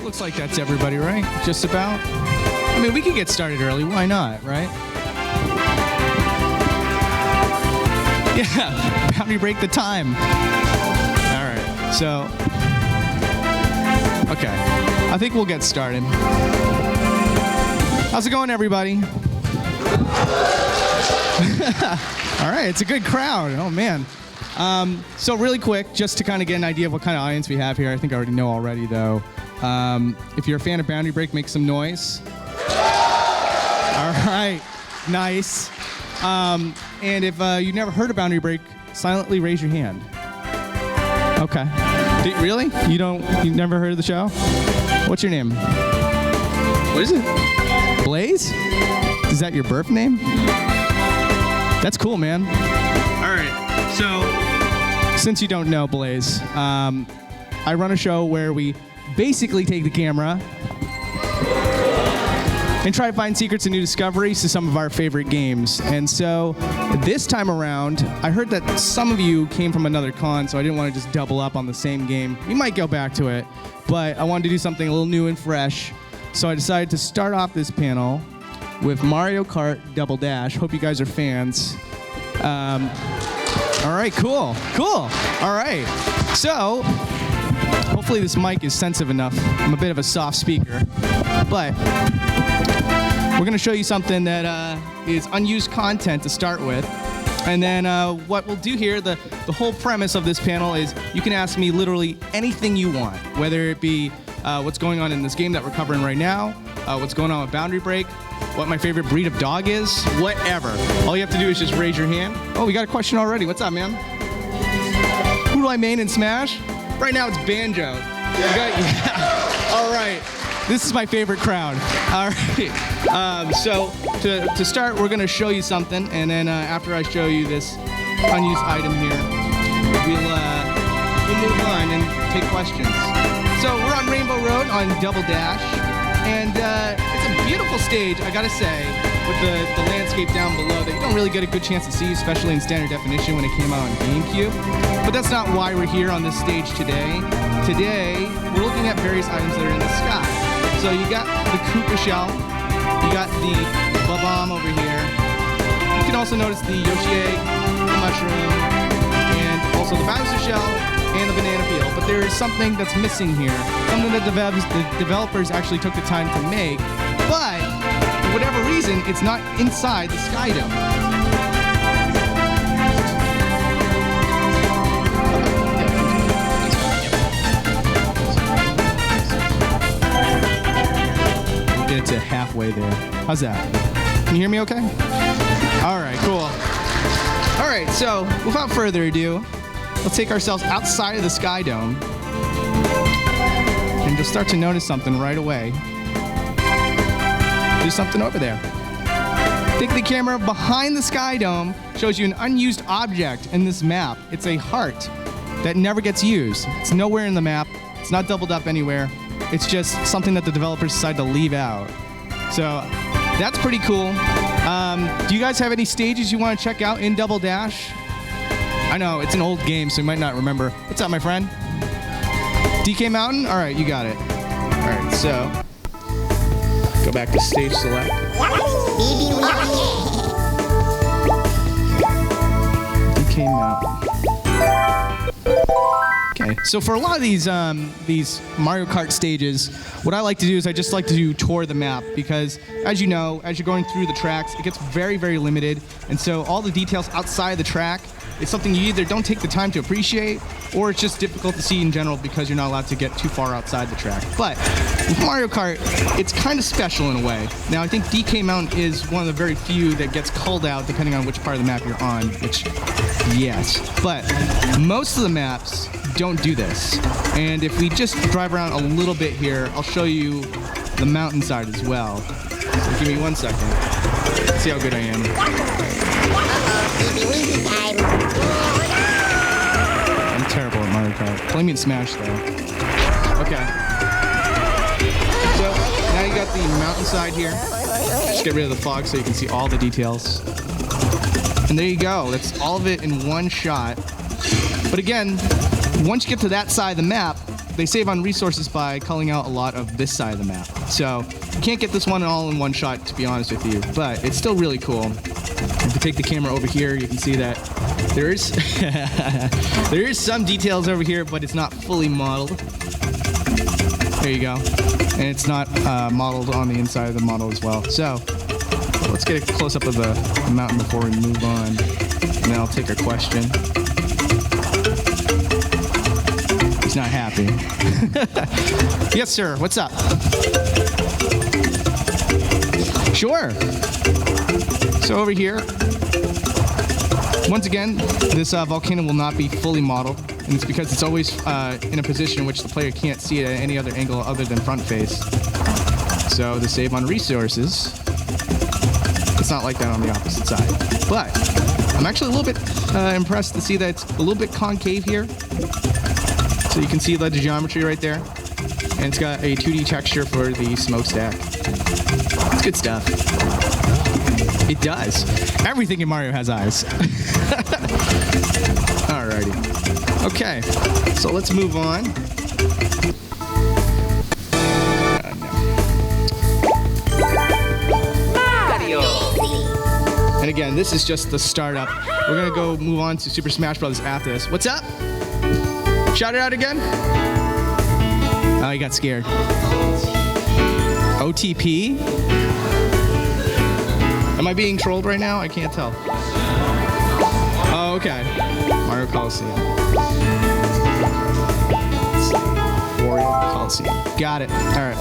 Looks like that's everybody, right? Just about. I mean, we could get started early. Why not, right? Yeah, boundary break the time. All right, so, okay. I think we'll get started. How's it going, everybody? All right, it's a good crowd. Oh, man. So really quick, just to kind of get an idea of what kind of audience we have here. I think I already know already, though. If you're a fan of Boundary Break, make some noise. All right, nice. And if you've never heard of Boundary Break, silently raise your hand. Okay. Really? You never heard of the show? What's your name? What is it? Blaze? Is that your birth name? That's cool, man. All right, so since you don't know Blaze, I run a show where we basically take the camera and try to find secrets and new discoveries to some of our favorite games. And so this time around, I heard that some of you came from another con, so I didn't want to just double up on the same game. We might go back to it, but I wanted to do something a little new and fresh. So I decided to start off this panel with Mario Kart Double Dash. Hope you guys are fans. All right, cool. All right, so hopefully this mic is sensitive enough. I'm a bit of a soft speaker, but we're gonna show you something that is unused content to start with. And then what we'll do here, the whole premise of this panel is you can ask me literally anything you want, whether it be what's going on in this game that we're covering right now, what's going on with Boundary Break, what my favorite breed of dog is, whatever. All you have to do is just raise your hand. Oh, we got a question already. What's up, man? Who do I main in Smash? Right now it's Banjo. All right. This is my favorite crowd. All right. So to start, we're going to show you something, and then after I show you this unused item here, we'll move on and take questions. So we're on Rainbow Road on Double Dash, and it's a beautiful stage, I gotta say, with the landscape down below that you don't really get a good chance to see, especially in standard definition when it came out on GameCube. But that's not why we're here on this stage today. Today, we're looking at various items that are in the sky. So you got the Koopa shell, you got the Bob-omb over here. You can also notice the Yoshi egg, the mushroom, and also the Bowser shell, and the banana peel. But there is something that's missing here, something that the developers actually took the time to make, but for whatever reason, it's not inside the Sky Dome. We'll get it to halfway there. How's that? Can you hear me okay? All right, cool. All right, so without further ado, let's take ourselves outside of the Sky Dome, and you'll start to notice something right away. There's something over there. Take the camera behind the Sky Dome, shows you an unused object in this map. It's a heart that never gets used. It's nowhere in the map. It's not doubled up anywhere. It's just something that the developers decided to leave out. So that's pretty cool. Do you guys have any stages you want to check out in Double Dash? I know, it's an old game, so you might not remember. What's up, my friend? DK Mountain? All right, you got it. All right, so go back to stage select. DK Mountain. Okay, so for a lot of these Mario Kart stages, what I like to do is I just like to tour the map because, as you know, as you're going through the tracks, it gets very, very limited. And so all the details outside the track, it's something you either don't take the time to appreciate, or it's just difficult to see in general because you're not allowed to get too far outside the track. But with Mario Kart, it's kind of special in a way. Now, I think DK Mountain is one of the very few that gets culled out depending on which part of the map you're on, which, yes. But most of the maps don't do this. And if we just drive around a little bit here, I'll show you the mountainside as well. So give me 1 second. See how good I am. I'm terrible at Mario Kart. Play me in Smash, though. Okay. So, now you got the mountainside here. Just get rid of the fog so you can see all the details. And there you go. That's all of it in one shot. But again, once you get to that side of the map, they save on resources by culling out a lot of this side of the map. So you can't get this one all in one shot, to be honest with you, but it's still really cool. If you take the camera over here, you can see that there is there is some details over here, but it's not fully modeled. There you go. And it's not modeled on the inside of the model as well. So let's get a close-up of the mountain before we move on. And then I'll take a question. He's not happy. Yes, sir. What's up? Sure. So over here, once again, this volcano will not be fully modeled, and it's because it's always in a position in which the player can't see it at any other angle other than front face. So to save on resources, it's not like that on the opposite side. But I'm actually a little bit impressed to see that it's a little bit concave here. So you can see the geometry right there. And it's got a 2D texture for the smokestack. It's good stuff. It does. Everything in Mario has eyes. Alrighty. Okay, so let's move on. Mario. And again, this is just the startup. We're gonna go move on to Super Smash Bros. After this. What's up? Shout it out again. Oh, he got scared. OTP? Am I being trolled right now? I can't tell. Oh, okay. Mario Coliseum. Wario Coliseum. Got it. All right.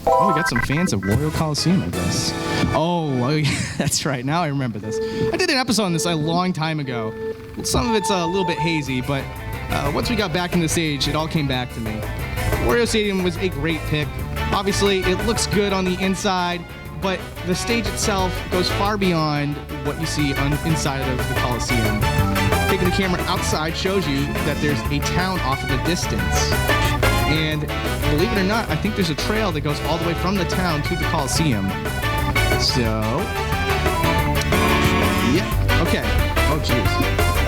Oh, we got some fans of Wario Coliseum, I guess. Oh, that's right. Now I remember this. I did an episode on this a long time ago. Some of it's a little bit hazy, but once we got back in the stage, it all came back to me. Wario Stadium was a great pick. Obviously, it looks good on the inside, but the stage itself goes far beyond what you see on inside of the Coliseum. Taking the camera outside shows you that there's a town off in the distance. And believe it or not, I think there's a trail that goes all the way from the town to the Coliseum. So, yeah, okay. Oh, jeez.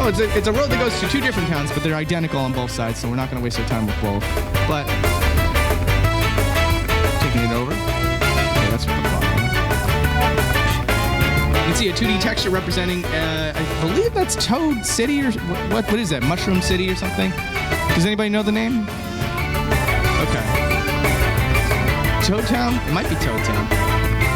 Oh, it's a road that goes to two different towns, but they're identical on both sides, so we're not going to waste our time with both. But, taking it over. Okay, that's what the problem is. You can see a 2D texture representing, I believe that's Toad City, or what is that? Mushroom City or something? Does anybody know the name? Okay. Toad Town? It might be Toad Town.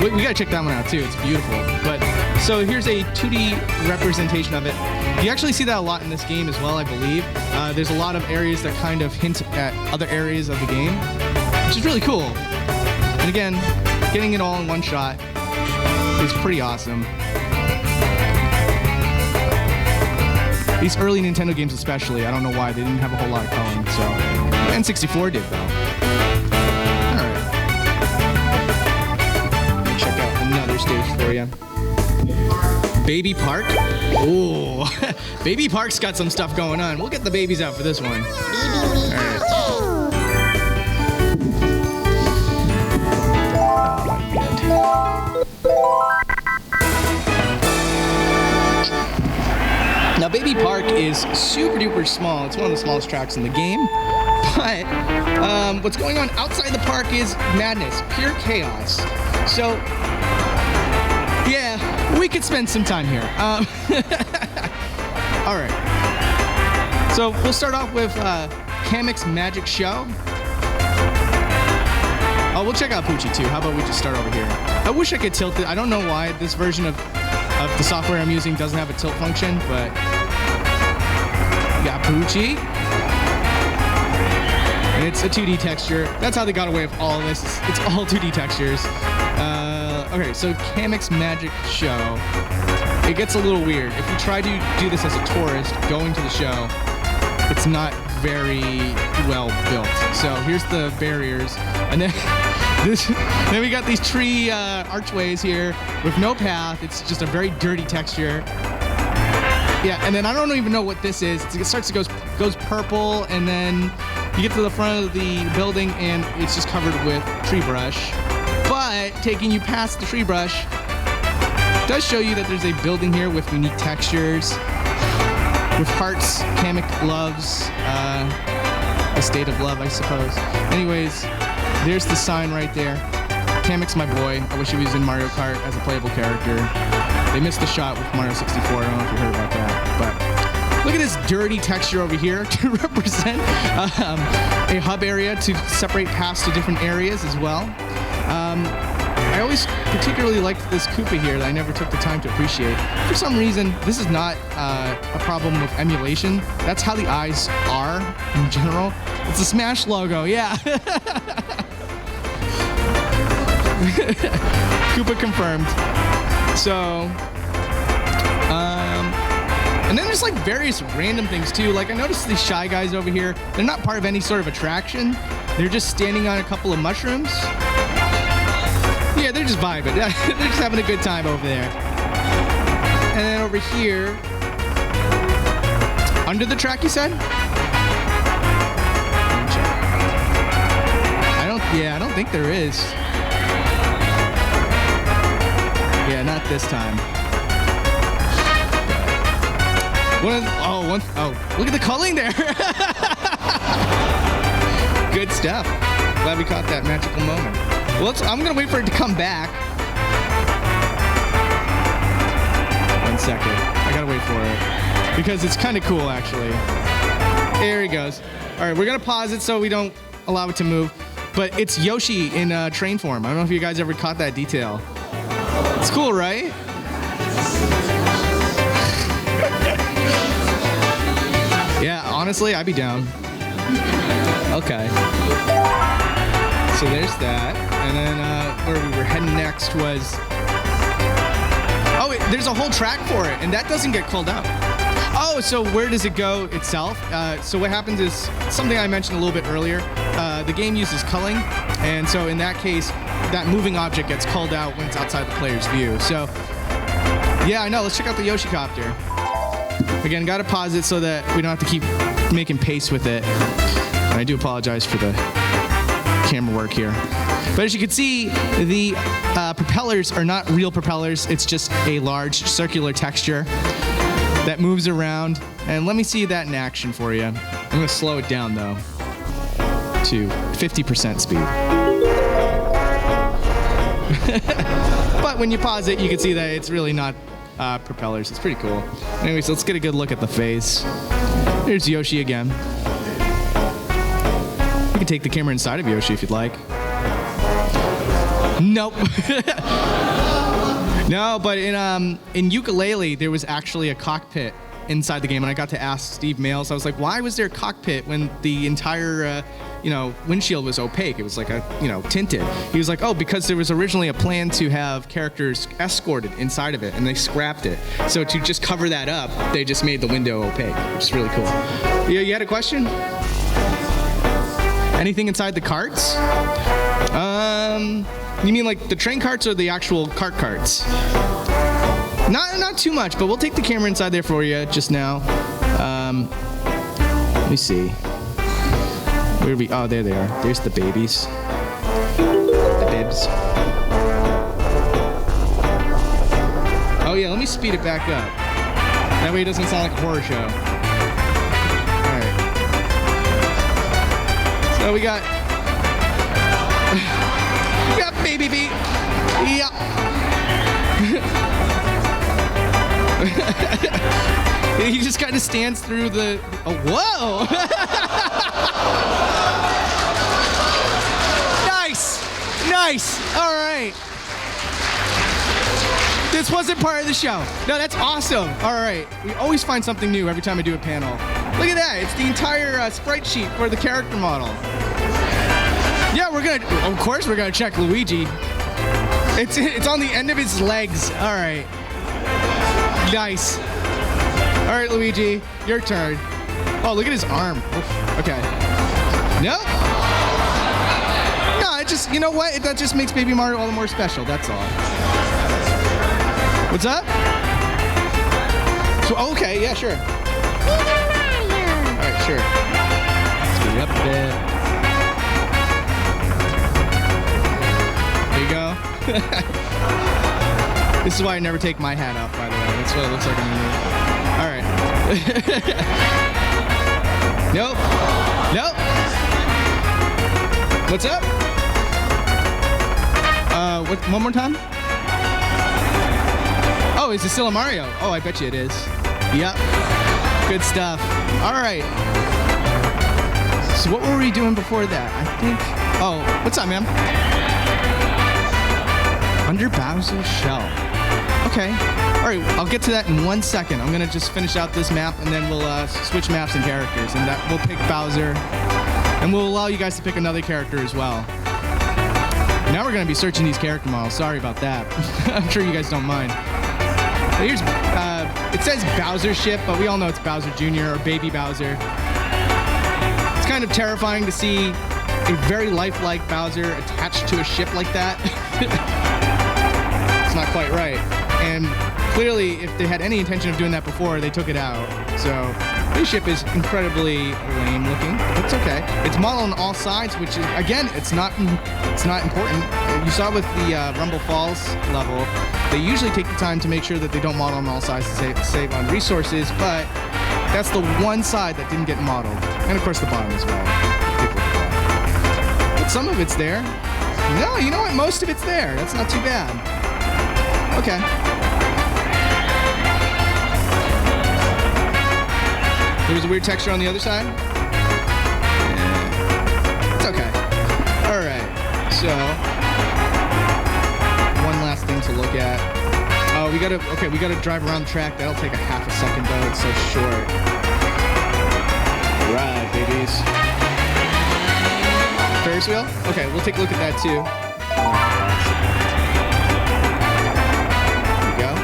We gotta check that one out too. It's beautiful. But so here's a 2D representation of it. You actually see that a lot in this game as well, I believe. There's a lot of areas that kind of hint at other areas of the game, which is really cool. And again, getting it all in one shot is pretty awesome. These early Nintendo games especially, I don't know why, they didn't have a whole lot of coloring, so. N64 did though. Alright. Let me check out another stage for you. Baby Park? Ooh, Baby Park's got some stuff going on. We'll get the babies out for this one. Alright. Oh my god. Now, Baby Park is super duper small. It's one of the smallest tracks in the game. But what's going on outside the park is madness, pure chaos. So, yeah, we could spend some time here. All right. So we'll start off with Kamek's Magic Show. Oh, we'll check out Poochie too. How about we just start over here? I wish I could tilt it. I don't know why this version of the software I'm using doesn't have a tilt function, but we got Poochie. And it's a 2D texture. That's how they got away with all of this. It's all 2D textures. Okay, so Kamek's Magic Show. It gets a little weird. If you try to do this as a tourist going to the show, it's not very well built. So here's the barriers. And then then we got these tree archways here with no path. It's just a very dirty texture. Yeah, and then I don't even know what this is. It starts to goes purple, and then you get to the front of the building, and it's just covered with tree brush. But taking you past the tree brush does show you that there's a building here with unique textures. with hearts, Kamek loves the state of love, I suppose. Anyways, there's the sign right there. Kamek's my boy. I wish he was in Mario Kart as a playable character. They missed the shot with Mario 64. I don't know if you heard about that, but look at this dirty texture over here to represent a hub area to separate paths to different areas as well. I always particularly liked this Koopa here that I never took the time to appreciate. For some reason, this is not a problem with emulation. That's how the eyes are in general. It's a Smash logo, yeah. Koopa confirmed. So, and then there's like various random things too. Like I noticed these Shy Guys over here. They're not part of any sort of attraction. They're just standing on a couple of mushrooms. Yeah, they're just vibing. They're just having a good time over there. And then over here, under the track, you said? I don't think there is. Yeah, not this time. Look at the culling there. Good stuff. Glad we caught that magical moment. Well, I'm gonna wait for it to come back. 1 second. I gotta wait for it because it's kind of cool, actually. There he goes. All right, we're gonna pause it so we don't allow it to move. But it's Yoshi in train form. I don't know if you guys ever caught that detail. It's cool, right? Yeah, honestly, I'd be down. Okay. So there's that. And then where we were heading next was... Oh, there's a whole track for it, and that doesn't get called out. Oh, so where does it go itself? So what happens is something I mentioned a little bit earlier. The game uses culling, and so in that case, that moving object gets called out when it's outside the player's view. So, yeah, I know. Let's check out the Yoshi Copter. Again, gotta pause it so that we don't have to keep making pace with it. And I do apologize for the camera work here. But as you can see, the propellers are not real propellers. It's just a large circular texture that moves around. And let me see that in action for you. I'm gonna slow it down though to 50% speed. But when you pause it, you can see that it's really not propellers. It's pretty cool. Anyways, let's get a good look at the face. There's Yoshi again. You can take the camera inside of Yoshi if you'd like. Nope. No, but in Ukulele, there was actually a cockpit inside the game, and I got to ask Steve Mails. I was like, why was there a cockpit when the entire windshield was opaque? It was like tinted. He was like, oh, because there was originally a plan to have characters escorted inside of it, and they scrapped it. So to just cover that up, they just made the window opaque, which is really cool. Yeah, you had a question? Anything inside the carts? You mean like the train carts or the actual carts? Not too much, but we'll take the camera inside there for you just now. Let me see. Where are we? Oh, there they are. There's the babies. The bibs. Oh yeah, let me speed it back up. That way it doesn't sound like a horror show. Alright. So we got baby beat. Yeah. He just kind of stands through the... Oh, whoa! Nice! All right. This wasn't part of the show. No, that's awesome. All right. We always find something new every time I do a panel. Look at that. It's the entire sprite sheet for the character model. Yeah, of course we're gonna check Luigi. It's on the end of his legs. All right. Nice. All right, Luigi, your turn. Oh, look at his arm. Oof. Okay. Nope. No, it just, you know what? That just makes Baby Mario all the more special. That's all. What's up? So, okay, yeah, sure. All right, sure. Speed it up a bit. There you go. This is why I never take my hat off, by the way. That's what it looks like on me. All right. Nope. Nope. What's up? One more time? Oh, is it still a Mario? Oh, I bet you it is. Yep. Good stuff. All right. So what were we doing before that? I think... Oh, what's up, man? Under Bowser's shell. Okay. All right, I'll get to that in 1 second. I'm going to just finish out this map, and then we'll switch maps and characters. And we'll pick Bowser, and we'll allow you guys to pick another character as well. Now we're going to be searching these character models. Sorry about that. I'm sure you guys don't mind. Here's, it says Bowser ship, but we all know it's Bowser Jr. or Baby Bowser. It's kind of terrifying to see a very lifelike Bowser attached to a ship like that. It's not quite right. And clearly, if they had any intention of doing that before, they took it out. So this ship is incredibly lame looking. It's okay. It's modeled on all sides, which is, again, it's not important. You saw with the Rumble Falls level, they usually take the time to make sure that they don't model on all sides to save on resources, but that's the one side that didn't get modeled. And of course the bottom as well. But some of it's there. No, you know what? Most of it's there. That's not too bad. Okay. There was a weird texture on the other side. Yeah. It's okay. All right. So, one last thing to look at. Oh, we gotta drive around the track. That'll take a half a second though. It's so short. Right, babies. Ferris wheel? Okay, we'll take a look at that too. There we go.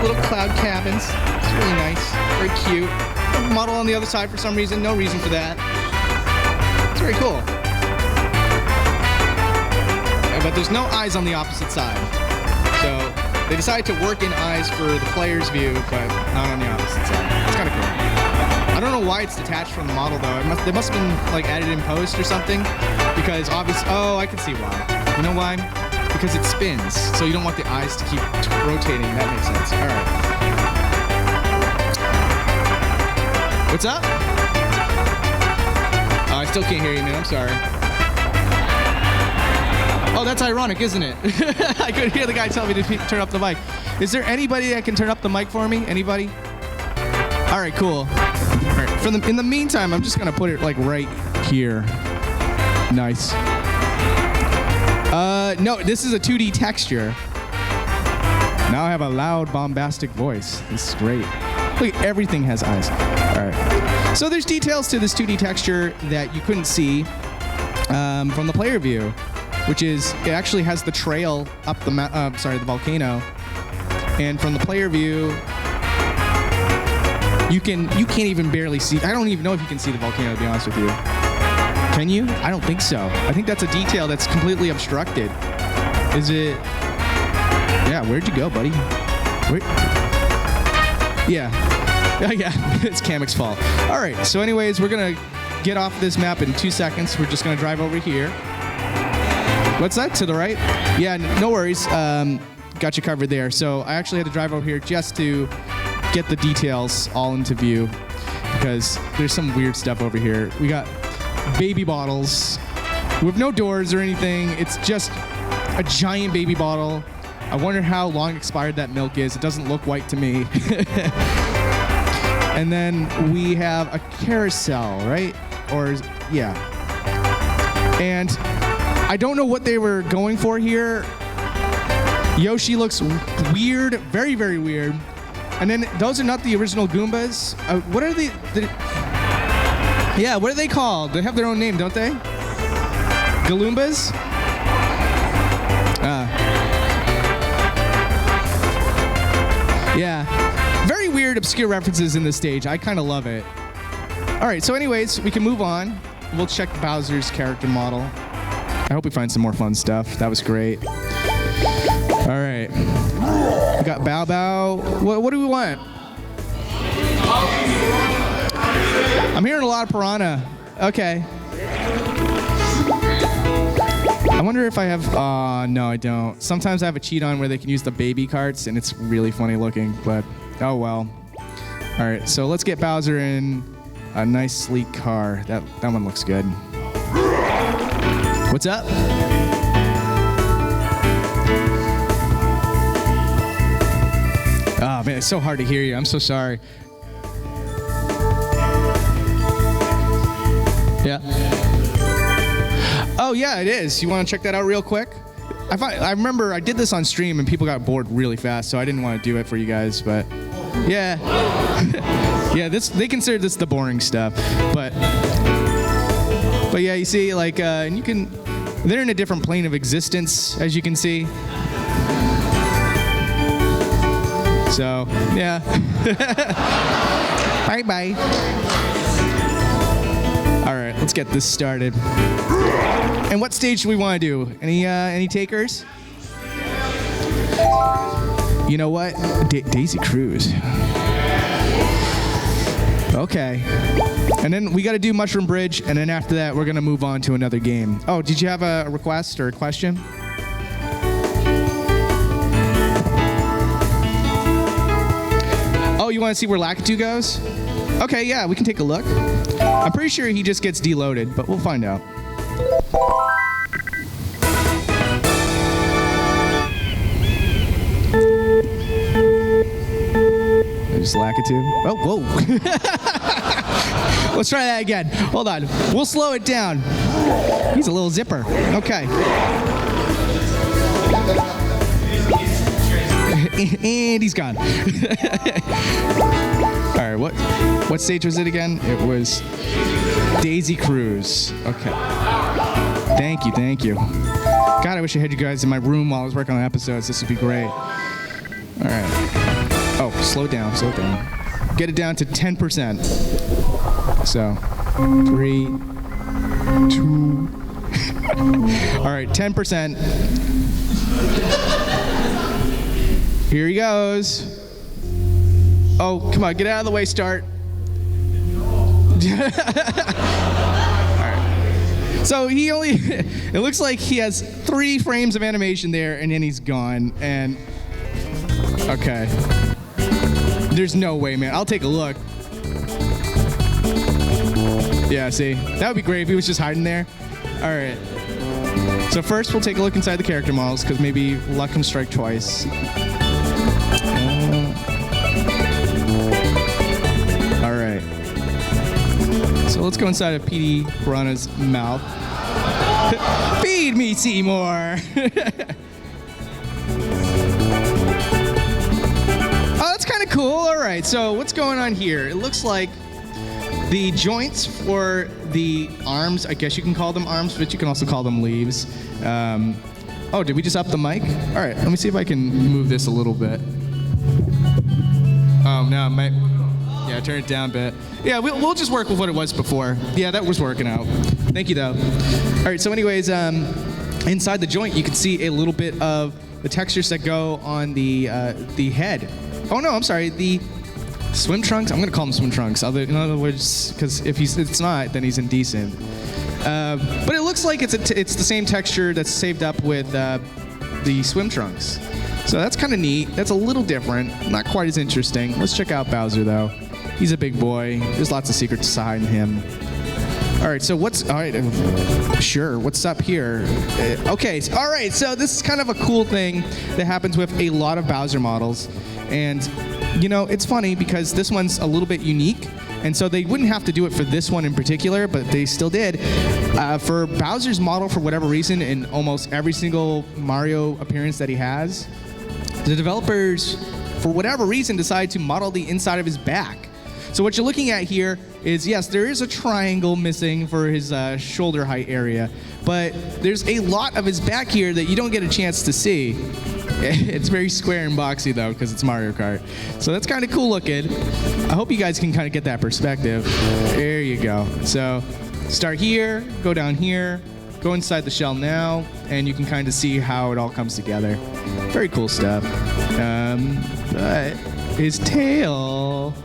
Little cloud cabins. It's really nice. Very cute. Model on the other side for some reason. No reason for that. It's very cool. But there's no eyes on the opposite side. So they decided to work in eyes for the player's view, but not on the opposite side. It's kind of cool. I don't know why it's detached from the model though. They must have been like added in post or something, because obviously. Oh, I can see why. You know why? Because it spins, so you don't want the eyes to keep rotating. That makes sense. All right. What's up? Oh, I still can't hear you, man. I'm sorry. Oh, that's ironic, isn't it? I could hear the guy tell me to turn up the mic. Is there anybody that can turn up the mic for me? Anybody? All right, cool. All right. In the meantime, I'm just gonna put it like right here. Nice. No, this is a 2D texture. Now I have a loud, bombastic voice. This is great. Look, everything has eyes. All right. So there's details to this 2D texture that you couldn't see from the player view, which is it actually has the trail up the the volcano, and from the player view, you can't even barely see. I don't even know if you can see the volcano, to be honest with you. Can you? I don't think so. I think that's a detail that's completely obstructed. Is it? Yeah. Where'd you go, buddy? Where? Yeah. Yeah. It's Kamek's fault. All right. So, anyways, we're gonna get off this map in 2 seconds. We're just gonna drive over here. What's that? To the right? Yeah. No worries. Got you covered there. So I actually had to drive over here just to get the details all into view, because there's some weird stuff over here. We got baby bottles with no doors or anything. It's just a giant baby bottle. I wonder how long expired that milk is. It doesn't look white to me. And then we have a carousel, right? Or, yeah. And I don't know what they were going for here. Yoshi looks weird, very, very weird. And then those are not the original Goombas. What are yeah, what are they called? They have their own name, don't they? Galoombas? Yeah. Very weird, obscure references in this stage. I kind of love it. All right, so anyways, we can move on. We'll check Bowser's character model. I hope we find some more fun stuff. That was great. All right. We got Bow Bow. What do we want? I'm hearing a lot of piranha. Okay. I wonder if I have, no, I don't. Sometimes I have a cheat on where they can use the baby carts, and it's really funny looking, but oh well. All right, so let's get Bowser in a nice sleek car. That one looks good. What's up? Oh man, it's so hard to hear you. I'm so sorry. Yeah. Oh yeah, it is. You want to check that out real quick? I remember I did this on stream and people got bored really fast, so I didn't want to do it for you guys. But yeah, yeah. They consider this the boring stuff, but yeah, you see, like, and you can. They're in a different plane of existence, as you can see. So yeah. Bye bye. All right, let's get this started. And what stage do we want to do? Any takers? You know what? Daisy Cruise. Okay. And then we got to do Mushroom Bridge, and then after that, we're going to move on to another game. Oh, did you have a request or a question? Oh, you want to see where Lakitu goes? Okay, yeah, we can take a look. I'm pretty sure he just gets deloaded, but we'll find out. There's Lakitu. Oh, whoa. Let's try that again. Hold on. We'll slow it down. He's a little zipper. Okay. And he's gone. All right, what stage was it again? It was Daisy Cruise. Okay. Thank you. God, I wish I had you guys in my room while I was working on episodes. This would be great. All right. Oh, slow down. Get it down to 10%. So, 3, 2. All right, 10%. Here he goes. Oh, come on, get out of the way, start. All right. So it looks like he has 3 frames of animation there, and then he's gone. And, okay. There's no way, man. I'll take a look. Yeah, see? That would be great if he was just hiding there. All right. So first, we'll take a look inside the character models, because maybe luck can strike twice. All right. So let's go inside of PD Piranha's mouth. Feed me, Seymour! Oh, that's kind of cool. All right, so what's going on here? It looks like the joints for the arms, I guess you can call them arms, but you can also call them leaves. Oh, did we just up the mic? All right, let me see if I can move this a little bit. Oh, no, yeah, turn it down a bit. Yeah, we'll just work with what it was before. Yeah, that was working out. Thank you, though. All right, so anyways, inside the joint, you can see a little bit of the textures that go on the head. Oh no, I'm sorry, the swim trunks. I'm gonna call them swim trunks. In other words, because if it's not, then he's indecent. But it looks like it's the same texture that's saved up with the swim trunks. So that's kind of neat. That's a little different. Not quite as interesting. Let's check out Bowser though. He's a big boy. There's lots of secrets behind him. All right, so what's up here? Okay, all right, so this is kind of a cool thing that happens with a lot of Bowser models. And, you know, it's funny because this one's a little bit unique. And so they wouldn't have to do it for this one in particular, but they still did. For Bowser's model, for whatever reason, in almost every single Mario appearance that he has, the developers, for whatever reason, decided to model the inside of his back. So what you're looking at here is, yes, there is a triangle missing for his shoulder height area, but there's a lot of his back here that you don't get a chance to see. It's very square and boxy, though, because it's Mario Kart. So that's kind of cool looking. I hope you guys can kind of get that perspective. There you go. So start here, go down here, go inside the shell now, and you can kind of see how it all comes together. Very cool stuff. But his tail,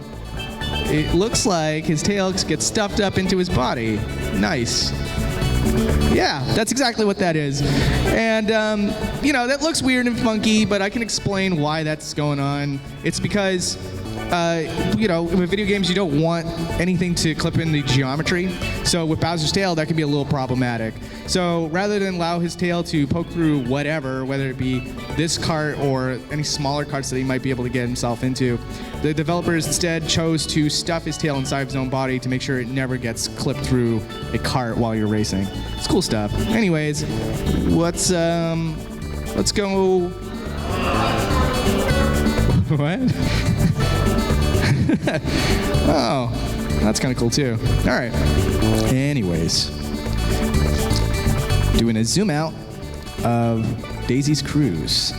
it looks like his tail gets stuffed up into his body. Nice. Yeah, that's exactly what that is. And, you know, that looks weird and funky, but I can explain why that's going on. It's because with video games, you don't want anything to clip in the geometry. So with Bowser's tail, that can be a little problematic. So rather than allow his tail to poke through whatever, whether it be this cart or any smaller carts that he might be able to get himself into, the developers instead chose to stuff his tail inside his own body to make sure it never gets clipped through a cart while you're racing. It's cool stuff. Anyways, let's go. What? Oh, that's kind of cool too. All right. Anyways, doing a zoom out of Daisy's cruise.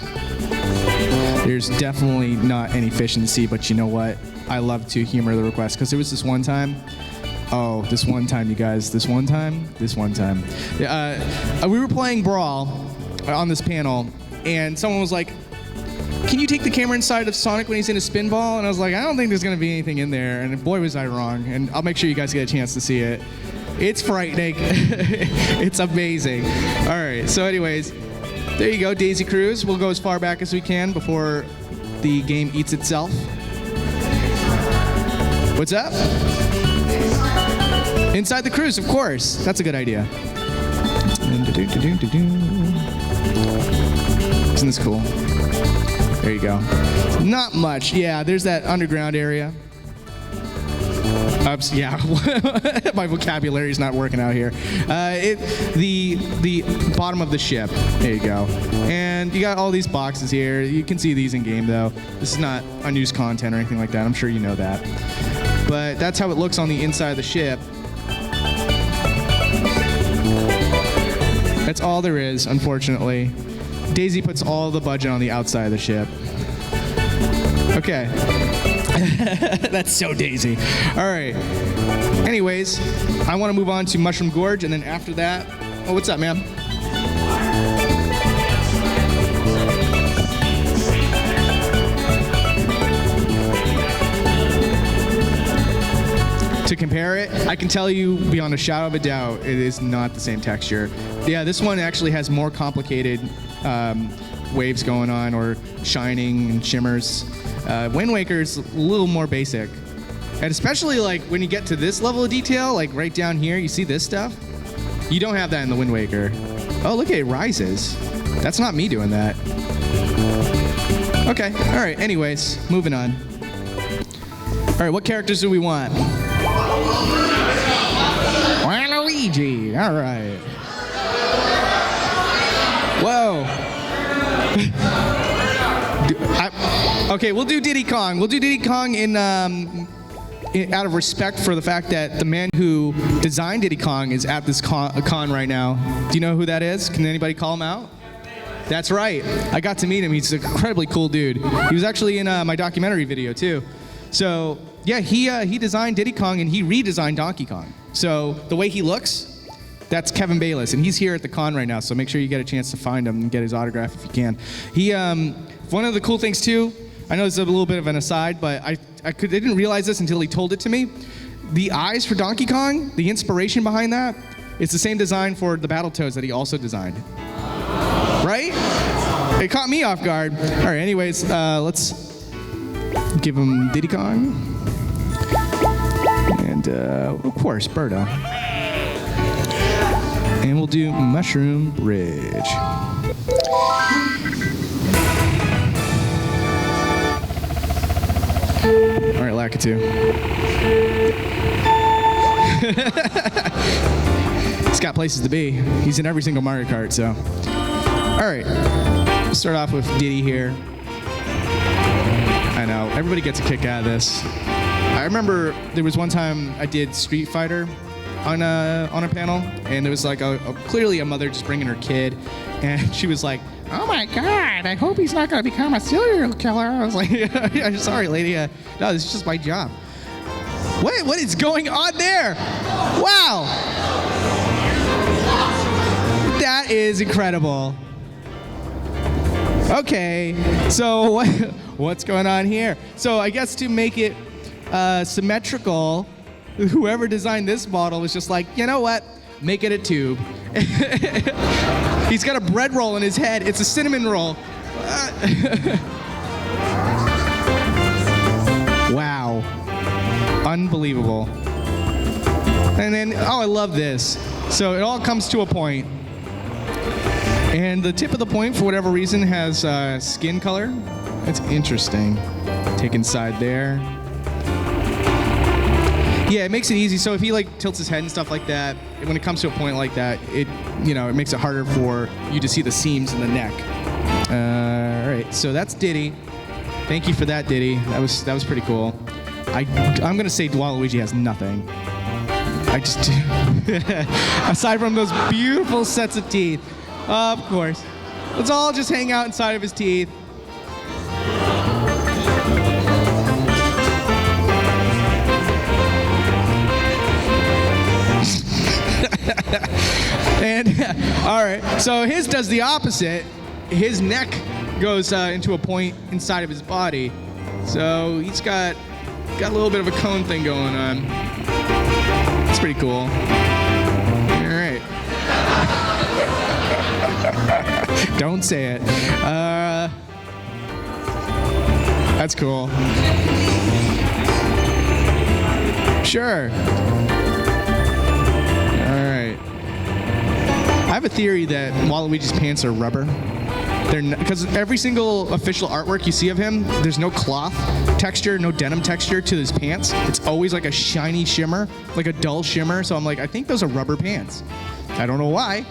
There's definitely not any fish in the sea, but you know what? I love to humor the request because there was this one time. Oh, this one time, you guys. This one time. We were playing Brawl on this panel, and someone was like, "Can you take the camera inside of Sonic when he's in a spin ball?" And I was like, "I don't think there's going to be anything in there." And boy, was I wrong. And I'll make sure you guys get a chance to see it. It's frightening. It's amazing. All right. So anyways, there you go, Daisy Cruise. We'll go as far back as we can before the game eats itself. What's up? Inside the cruise, of course. That's a good idea. Isn't this cool? There you go. Not much. Yeah, there's that underground area. Oops, yeah, my vocabulary is not working out here. The bottom of the ship. There you go. And you got all these boxes here. You can see these in game though. This is not unused content or anything like that. I'm sure you know that. But that's how it looks on the inside of the ship. That's all there is, unfortunately. Daisy puts all the budget on the outside of the ship. Okay. That's so Daisy. All right. Anyways, I want to move on to Mushroom Gorge, and then after that... Oh, what's up, ma'am? To compare it, I can tell you beyond a shadow of a doubt, it is not the same texture. Yeah, this one actually has more complicated waves going on, or shining and shimmers. Wind Waker's a little more basic. And especially like when you get to this level of detail, like right down here, you see this stuff? You don't have that in the Wind Waker. Oh, look, it rises. That's not me doing that. Okay, all right, anyways, moving on. All right, what characters do we want? Waluigi, all right. Whoa. Okay, we'll do Diddy Kong. We'll do Diddy Kong out of respect for the fact that the man who designed Diddy Kong is at this con right now. Do you know who that is? Can anybody call him out? That's right. I got to meet him. He's an incredibly cool dude. He was actually in my documentary video too. So yeah, he designed Diddy Kong and he redesigned Donkey Kong. So the way he looks, that's Kevin Bayless, and he's here at the con right now. So make sure you get a chance to find him and get his autograph if you can. He one of the cool things too. I know it's a little bit of an aside, but I didn't realize this until he told it to me. The eyes for Donkey Kong, the inspiration behind that, it's the same design for the Battletoads that he also designed. Right? It caught me off guard. All right, anyways, let's give him Diddy Kong. And, of course, Birdo. And we'll do Mushroom Bridge. All right, Lakitu. He's got places to be. He's in every single Mario Kart, so. All right, let's start off with Diddy here. I know, everybody gets a kick out of this. I remember there was one time I did Street Fighter on a panel, and there was like clearly a mother just bringing her kid, and she was like, "Oh my God, I hope he's not going to become a serial killer." I was like, "I'm sorry, lady. No, this is just my job." What is going on there? Wow. That is incredible. Okay, so what's going on here? So I guess to make it symmetrical, whoever designed this model was just like, you know what? Make it a tube. He's got a bread roll in his head. It's a cinnamon roll. Wow. Unbelievable. And then, oh, I love this. So it all comes to a point, and the tip of the point, for whatever reason, has skin color. It's interesting. Take inside there. Yeah, it makes it easy. So if he like tilts his head and stuff like that, when it comes to a point like that, it makes it harder for you to see the seams in the neck. All right, so that's Diddy. Thank you for that, Diddy. That was pretty cool. I'm gonna say Waluigi has nothing. I just aside from those beautiful sets of teeth, of course. Let's all just hang out inside of his teeth. And all right, so his does the opposite. His neck goes into a point inside of his body, so he's got a little bit of a cone thing going on. It's pretty cool. All right. Don't say it. That's cool. Sure. I have a theory that Waluigi's pants are rubber. Because every single official artwork you see of him, there's no cloth texture, no denim texture to his pants. It's always like a shiny shimmer, like a dull shimmer. So I'm like, I think those are rubber pants. I don't know why.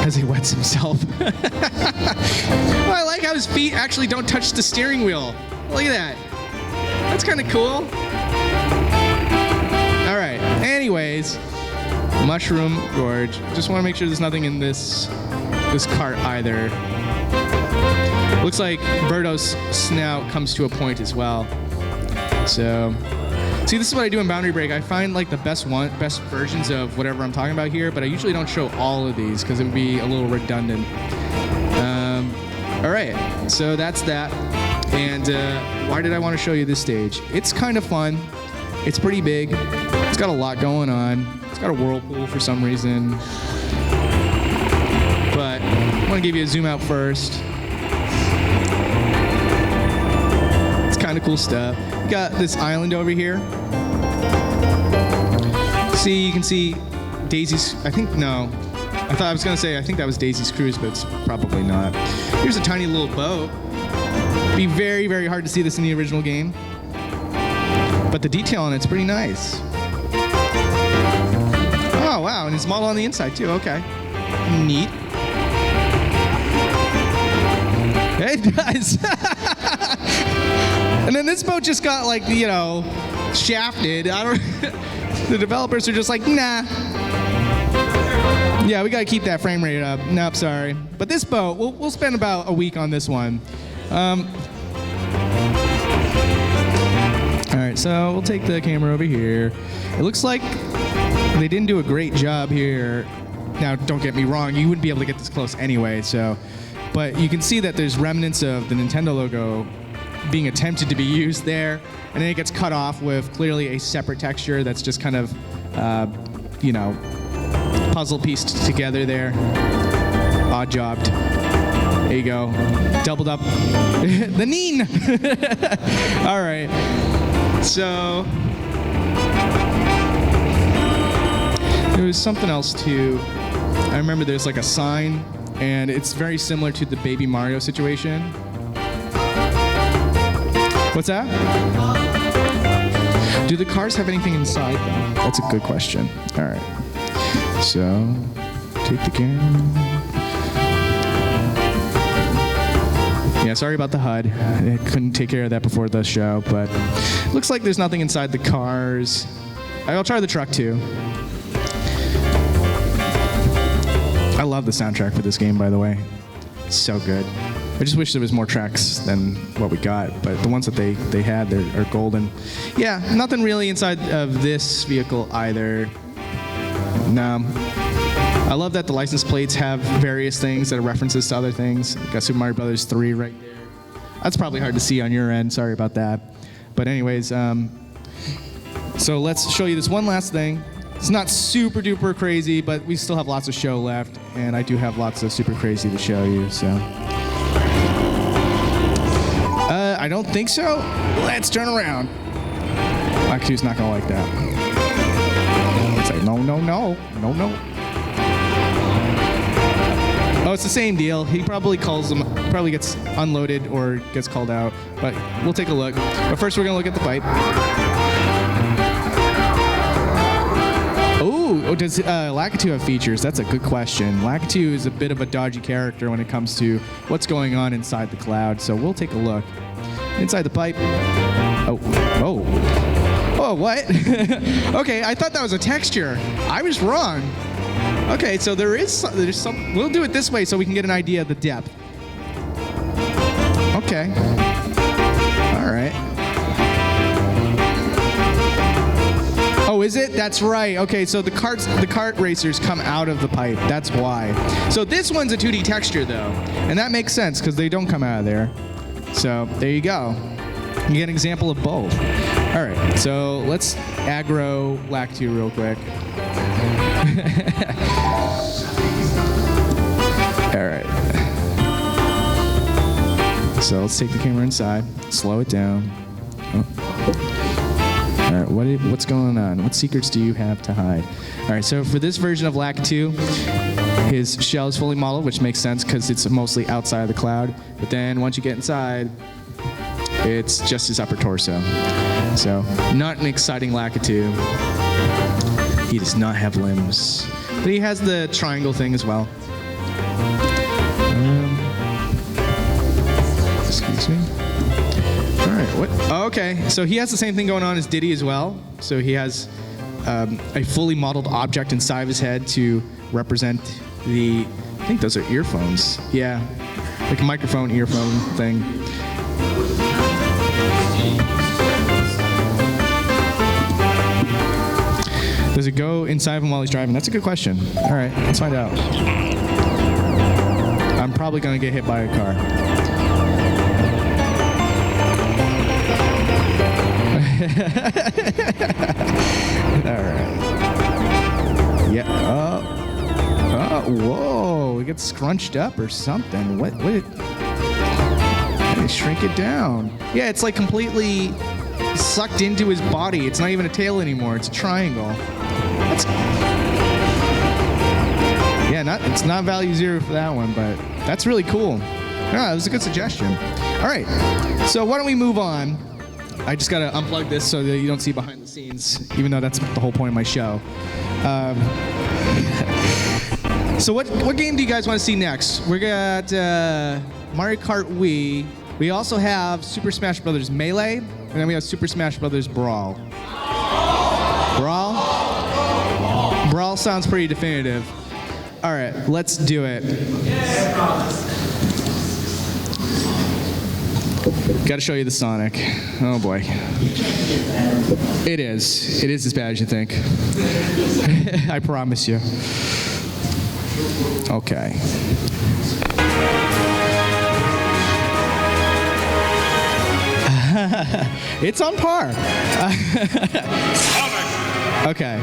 As he wets himself. Well, I like how his feet actually don't touch the steering wheel. Look at that. That's kind of cool. All right. Anyways. Mushroom Gorge. Just want to make sure there's nothing in this cart either. Looks like Birdo's snout comes to a point as well. So, see, this is what I do in Boundary Break. I find like the best versions of whatever I'm talking about here, but I usually don't show all of these because it would be a little redundant. All right, so that's that. And why did I want to show you this stage? It's kind of fun. It's pretty big. It's got a lot going on. It's got a whirlpool for some reason. But I want to give you a zoom out first. It's kind of cool stuff. You got this island over here. See, you can see Daisy's, I think that was Daisy's Cruise, but it's probably not. Here's a tiny little boat. It'd be very, very hard to see this in the original game. But the detail on it's pretty nice. Oh, wow, and it's modeled on the inside, too. Okay. Neat. It does. And then this boat just got, like, shafted. The developers are just like, nah. Yeah, we got to keep that frame rate up. Nope, sorry. But this boat, we'll spend about a week on this one. All right, so we'll take the camera over here. It looks like they didn't do a great job here. Now, don't get me wrong, you wouldn't be able to get this close anyway, but you can see that there's remnants of the Nintendo logo being attempted to be used there, and then it gets cut off with clearly a separate texture that's just kind of, puzzle pieced together there. Odd jobbed. There you go. Doubled up. The neen! All right. So, there was something else too. I remember there's like a sign, and it's very similar to the Baby Mario situation. What's that? Do the cars have anything inside them? That's a good question. All right. So, take the camera. Yeah, sorry about the HUD. I couldn't take care of that before the show, but looks like there's nothing inside the cars. I'll try the truck too. I love the soundtrack for this game, by the way. It's so good. I just wish there was more tracks than what we got, but the ones that they had are golden. Yeah, nothing really inside of this vehicle either. No. I love that the license plates have various things that are references to other things. You got Super Mario Brothers 3 right there. That's probably hard to see on your end. Sorry about that. But anyways, so let's show you this one last thing. It's not super duper crazy, but we still have lots of show left, and I do have lots of super crazy to show you. So, I don't think so. Let's turn around. Lakitu's not gonna like that. It's like, no, no, no, no, no. Oh, it's the same deal. He probably probably gets unloaded or gets called out, but we'll take a look. But first we're gonna look at the pipe. Oh, does Lakitu have features? That's a good question. Lakitu is a bit of a dodgy character when it comes to what's going on inside the cloud, so we'll take a look. Inside the pipe. Oh, what? Okay, I thought that was a texture. I was wrong. Okay, so there's some. We'll do it this way so we can get an idea of the depth. Okay. All right. Oh, is it? That's right. Okay, so the kart racers come out of the pipe. That's why. So this one's a 2D texture though, and that makes sense because they don't come out of there. So there you go. You get an example of both. All right, so let's aggro Lakitu real quick. All right. So let's take the camera inside, slow it down. Oh. All right, what's going on? What secrets do you have to hide? All right, so for this version of Lakitu, his shell is fully modeled, which makes sense because it's mostly outside of the cloud. But then once you get inside, it's just his upper torso. So not an exciting Lakitu. He does not have limbs. But he has the triangle thing as well. Excuse me. All right, what? Oh, okay, so he has the same thing going on as Diddy as well. So he has a fully modeled object inside of his head to represent I think those are earphones. Yeah, like a microphone, earphone thing. Does it go inside of him while he's driving? That's a good question. All right, let's find out. I'm probably gonna get hit by a car. All right. Yeah. Whoa! It gets scrunched up or something. What? They shrink it down. Yeah, it's like completely sucked into his body. It's not even a tail anymore. It's a triangle. It's not value 0 for that one, but that's really cool. Yeah, that was a good suggestion. All right, so why don't we move on? I just gotta unplug this so that you don't see behind the scenes, even though that's the whole point of my show. So what game do you guys want to see next? We got Mario Kart Wii. We also have Super Smash Bros. Melee, and then we have Super Smash Bros. Brawl. Brawl? Brawl sounds pretty definitive. All right, let's do it. Got to show you the Sonic. Oh boy. It is. It is as bad as you think. I promise you. Okay. It's on par. Okay.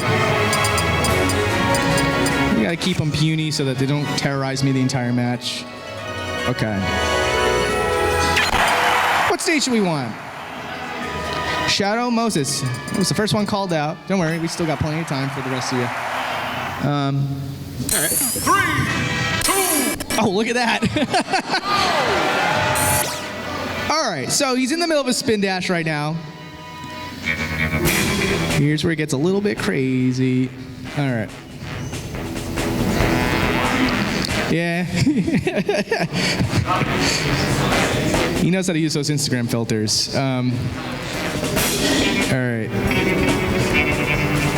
We gotta keep them puny so that they don't terrorize me the entire match. Okay. What stage do we want? Shadow Moses. It was the first one called out. Don't worry, we still got plenty of time for the rest of you. All right. 3, 2. Oh, look at that. All right, so he's in the middle of a spin dash right now. Here's where it gets a little bit crazy. All right. Yeah. He knows how to use those Instagram filters. All right.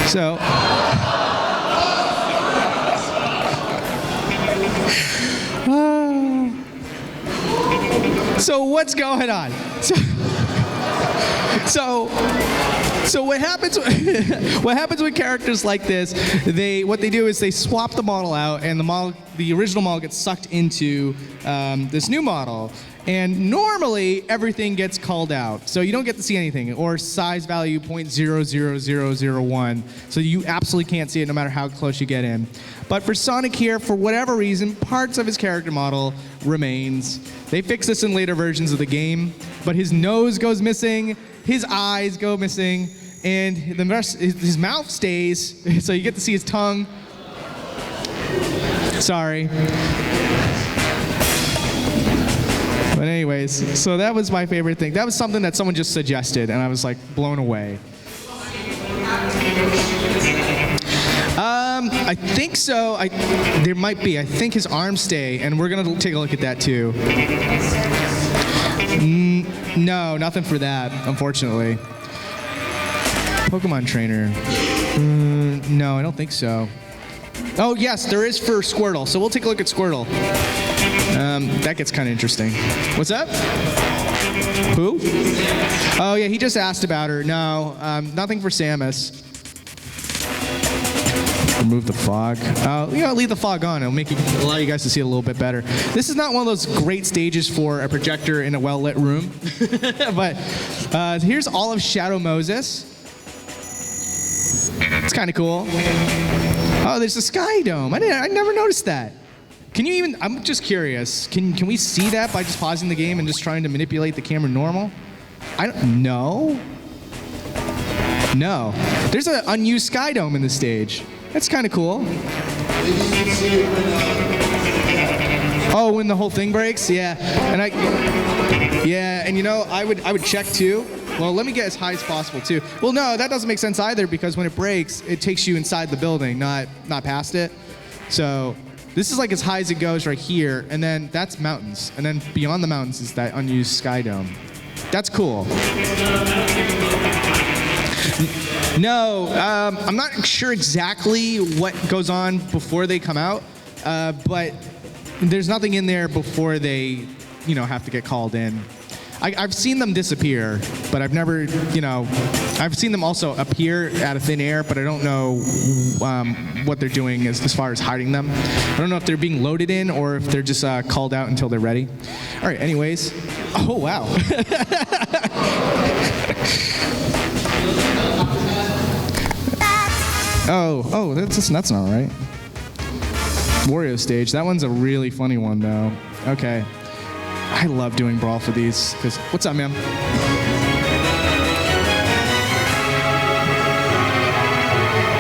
So. So what's going on? So what happens? What happens with characters like this? What they do is they swap the model out, and the original model gets sucked into this new model. And normally everything gets called out, so you don't get to see anything, or size value 0.00001. So you absolutely can't see it no matter how close you get in. But for Sonic here, for whatever reason, parts of his character model remains. They fix this in later versions of the game, but his nose goes missing, his eyes go missing, and the rest, his mouth stays, so you get to see his tongue. Sorry. But anyways, so that was my favorite thing. That was something that someone just suggested, and I was like blown away. I think so. There might be. I think his arms stay, and we're gonna take a look at that too. No, nothing for that, unfortunately. Pokemon trainer. No, I don't think so. Oh yes, there is for Squirtle. So we'll take a look at Squirtle. That gets kind of interesting. What's up? Who? Oh yeah, he just asked about her. No, nothing for Samus. Remove the fog. Leave the fog on. It'll allow you guys to see it a little bit better. This is not one of those great stages for a projector in a well-lit room. But here's all of Shadow Moses. It's kind of cool. Oh, there's a sky dome. I never noticed that. Can you even? I'm just curious. Can we see that by just pausing the game and just trying to manipulate the camera normal? I don't know. No. There's an unused sky dome in the stage. That's kind of cool. Oh, when the whole thing breaks? Yeah. And you know, I would check too. Well, let me get as high as possible too. Well, no, that doesn't make sense either because when it breaks, it takes you inside the building, not past it. So this is like as high as it goes right here, and then that's mountains. And then beyond the mountains is that unused sky dome. That's cool. No, I'm not sure exactly what goes on before they come out, but there's nothing in there before they, have to get called in. I've seen them disappear, but I've never, I've seen them also appear out of thin air, but I don't know what they're doing as far as hiding them. I don't know if they're being loaded in or if they're just called out until they're ready. All right, anyways. Oh, wow. Oh, that's not right. Wario stage. That one's a really funny one, though. Okay. I love doing Brawl for these. What's up, ma'am?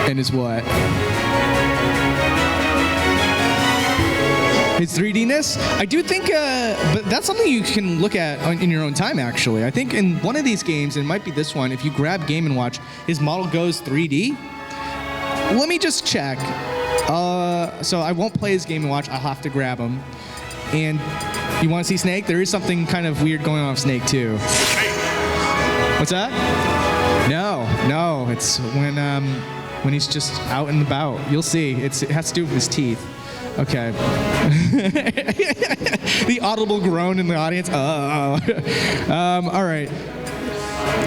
And his what? His 3D-ness? I do think, but that's something you can look at in your own time, actually. I think in one of these games, and it might be this one, if you grab Game & Watch, his model goes 3D. Let me just check. So I won't play his Game & Watch. I'll have to grab him. And you want to see Snake? There is something kind of weird going on with Snake, too. What's that? No. It's when he's just out and about. You'll see. It has to do with his teeth. Okay. The audible groan in the audience. All right.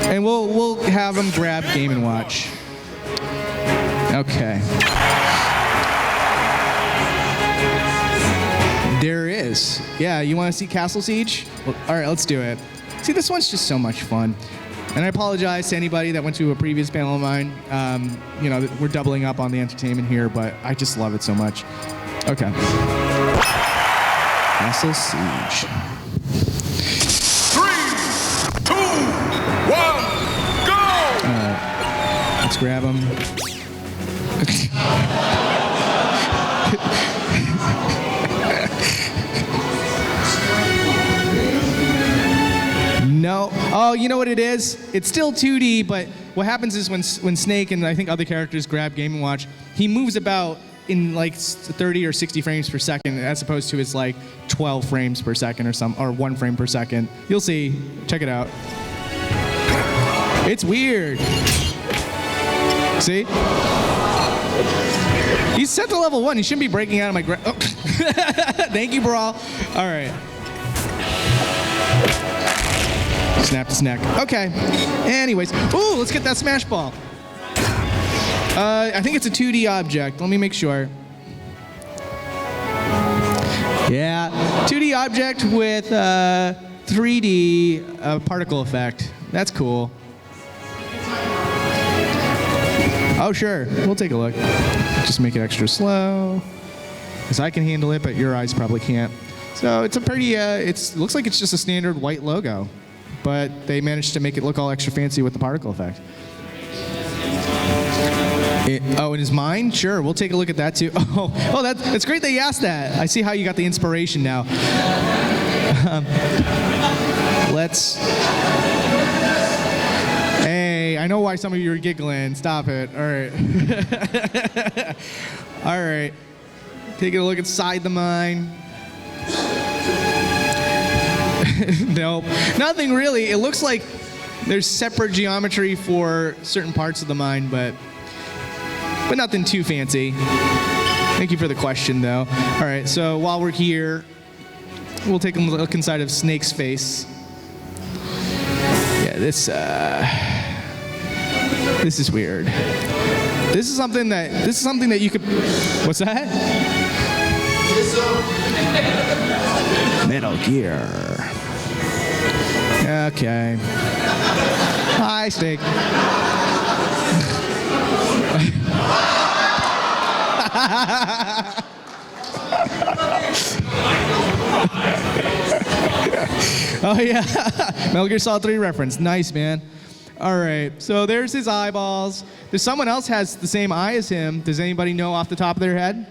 And we'll have him grab Game & Watch. Okay. There is. Yeah, you want to see Castle Siege? Well, all right, let's do it. See, this one's just so much fun. And I apologize to anybody that went to a previous panel of mine. We're doubling up on the entertainment here, but I just love it so much. Okay. Castle Siege. 3, 2, 1, go! All right. Let's grab him. No. Oh, you know what it is? It's still 2D, but what happens is when Snake and I think other characters grab Game & Watch, he moves about in like 30 or 60 frames per second as opposed to his like 12 frames per second or 1 frame per second. You'll see. Check it out. It's weird. See? He's set to level 1. He shouldn't be breaking out of my Oh. Thank you, Brawl. All right. Snapped his neck. Okay. Anyways. Ooh, let's get that Smash Ball. I think it's a 2D object. Let me make sure. Yeah. 2D object with 3D particle effect. That's cool. Oh, sure. We'll take a look. Just make it extra slow. Because I can handle it, but your eyes probably can't. So it's a pretty, looks like it's just a standard white logo. but they managed to make it look all extra fancy with the particle effect. In his mind? Sure, we'll take a look at that too. That's great that you asked that. I see how you got the inspiration now. Hey, I know why some of you are giggling. Stop it. All right. All right. Taking a look inside the mind. Nope. Nothing really. It looks like there's separate geometry for certain parts of the mind, but nothing too fancy. Thank you for the question, though. All right, so while we're here, we'll take a look inside of Snake's face. Yeah, this is weird. This is something that you could. What's that? Metal Gear. Okay. Hi, Snake. Oh yeah, Metal Gear Solid 3 reference. Nice, man. All right, so there's his eyeballs. There's someone else has the same eye as him. Does anybody know off the top of their head?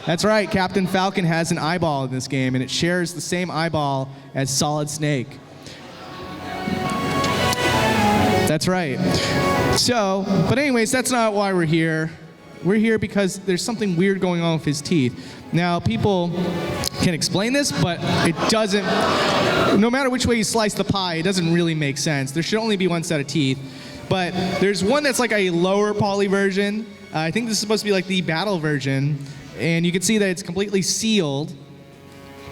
That's right, Captain Falcon has an eyeball in this game, and it shares the same eyeball as Solid Snake. That's right. So, but anyways, that's not why we're here. We're here because there's something weird going on with his teeth. Now, people can explain this, but it doesn't, no matter which way you slice the pie, it doesn't really make sense. There should only be one set of teeth. But there's one that's like a lower poly version. I think this is supposed to be like the battle version. And you can see that it's completely sealed.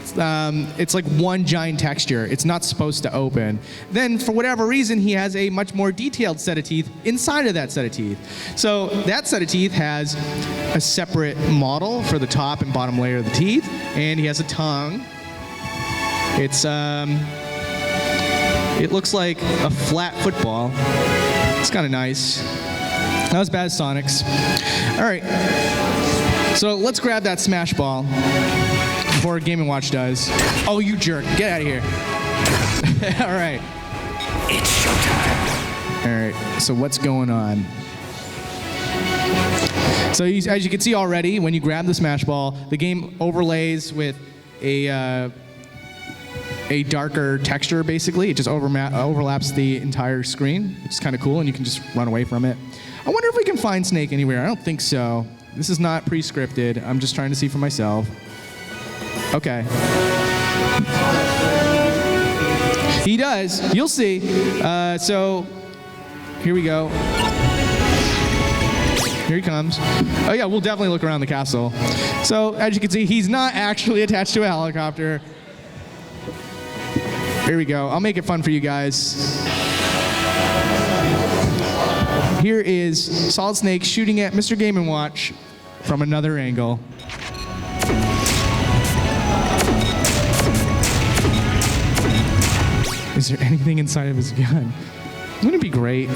It's like one giant texture. It's not supposed to open. Then, for whatever reason, he has a much more detailed set of teeth inside of that set of teeth. So that set of teeth has a separate model for the top and bottom layer of the teeth, and he has a tongue. It looks like a flat football. It's kind of nice. Not as bad as Sonic's. All right. So let's grab that Smash Ball before Game & Watch does. Oh, you jerk. Get out of here. All right. It's showtime. All right. So what's going on? So as you can see already, when you grab the Smash Ball, the game overlays with a darker texture, basically. It just overlaps the entire screen, which is kind of cool, and you can just run away from it. I wonder if we can find Snake anywhere. I don't think so. This is not pre-scripted. I'm just trying to see for myself. Okay. He does. You'll see. So here we go. Here he comes. Oh yeah, we'll definitely look around the castle. So as you can see, he's not actually attached to a helicopter. Here we go. I'll make it fun for you guys. Here is Solid Snake shooting at Mr. Game & Watch from another angle. Is there anything inside of his gun? Wouldn't it be great?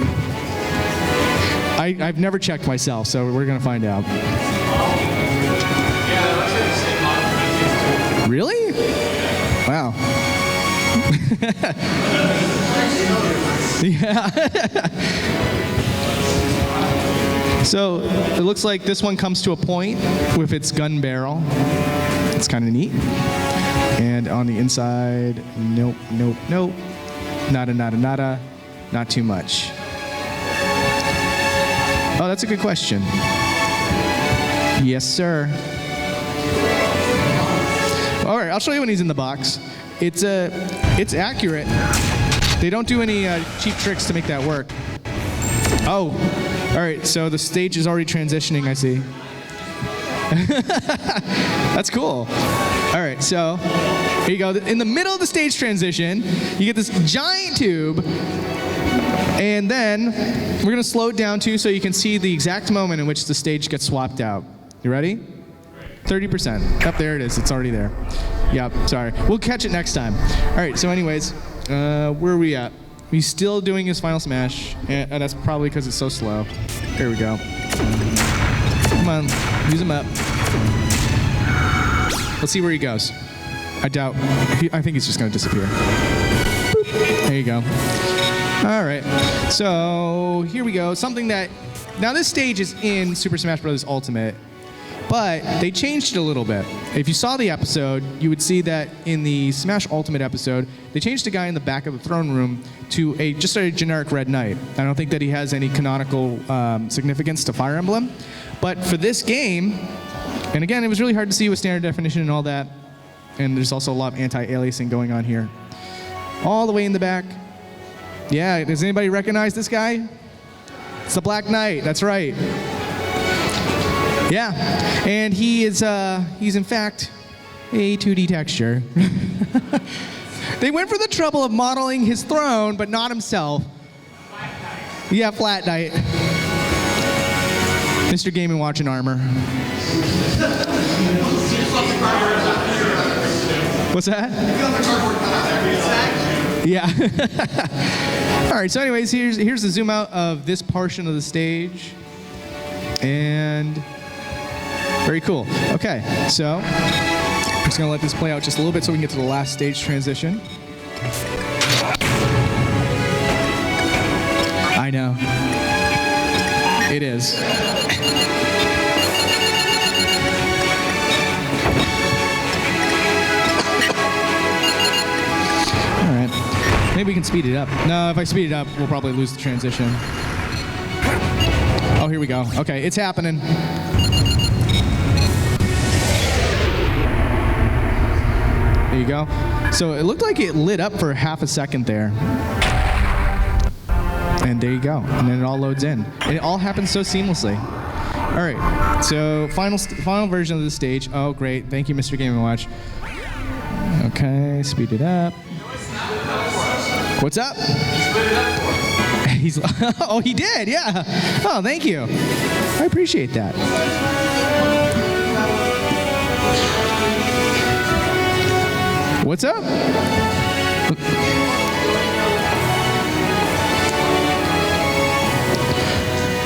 I've never checked myself, so we're gonna find out. Really? Wow. Yeah. So it looks like this one comes to a point with its gun barrel. It's kind of neat. And on the inside, nope, nope, nope. Nada, nada, nada. Not too much. Oh, that's a good question. Yes, sir. All right, I'll show you when he's in the box. It's accurate. They don't do any cheap tricks to make that work. Oh, all right, so the stage is already transitioning, I see. That's cool. All right, so here you go. In the middle of the stage transition, you get this giant tube, and then we're gonna slow it down too so you can see the exact moment in which the stage gets swapped out. You ready? 30%. Up there it is, it's already there. Yep, sorry. We'll catch it next time. All right, so anyways, where are we at? He's still doing his final smash, and that's probably because it's so slow. There we go. Come on, use him up. Let's see where he goes. I doubt. I think he's just going to disappear. Boop. There you go. All right. So here we go. Something that now this stage is in Super Smash Bros. Ultimate, but they changed it a little bit. If you saw the episode, you would see that in the Smash Ultimate episode, they changed the guy in the back of the throne room to just a generic Red Knight. I don't think that he has any canonical significance to Fire Emblem, but for this game, and again, it was really hard to see with standard definition and all that, and there's also a lot of anti-aliasing going on here. All the way in the back. Yeah, does anybody recognize this guy? It's the Black Knight, that's right. Yeah, and he's in fact a 2D texture. They went for the trouble of modeling his throne, but not himself. Yeah, Flat Knight. Mr. Game & Watch in armor. What's that? Yeah. All right, so anyways, here's the zoom out of this portion of the stage. And very cool. Okay, so I'm just gonna let this play out just a little bit so we can get to the last stage transition. I know. It is. All right. Maybe we can speed it up. No, if I speed it up, we'll probably lose the transition. Oh, here we go. Okay, it's happening. There you go. So it looked like it lit up for half a second there. And there you go. And then it all loads in. And it all happens so seamlessly. All right. So final version of the stage. Oh, great. Thank you, Mr. Game & Watch. Okay, speed it up. What's up? He's oh, he did, yeah. Oh, thank you. I appreciate that. What's up?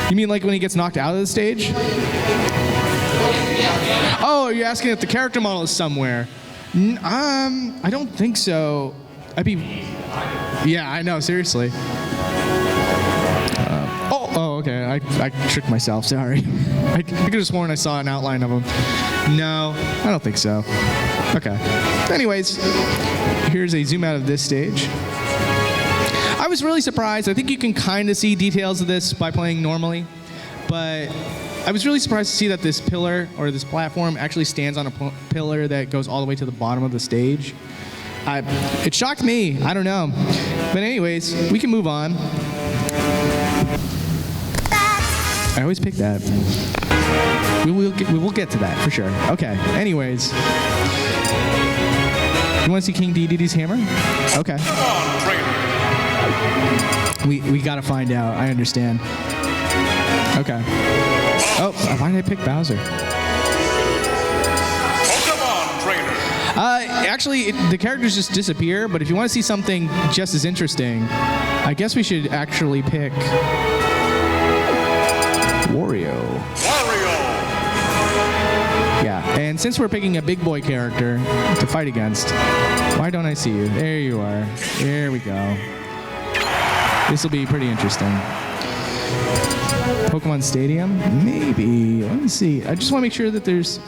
You mean like when he gets knocked out of the stage? Oh, you're asking if the character model is somewhere. I don't think so. Yeah, I know, seriously. Oh, okay. I tricked myself. Sorry. I could have sworn I saw an outline of him. No, I don't think so. Okay. Anyways, here's a zoom out of this stage. I was really surprised. I think you can kind of see details of this by playing normally, but I was really surprised to see that this pillar or this platform actually stands on a pillar that goes all the way to the bottom of the stage. It shocked me. I don't know. But anyways, we can move on. I always pick that. We will get to that for sure. Okay. Anyways, you want to see King Dedde's hammer? Okay. We gotta find out. I understand. Okay. Oh, why did I pick Bowser? Actually, the characters just disappear, but if you want to see something just as interesting, I guess we should actually pick Wario. Yeah, and since we're picking a big boy character to fight against, why don't I see you? There you are. There we go. This will be pretty interesting. Pokemon Stadium? Maybe. Let me see. I just want to make sure that there's...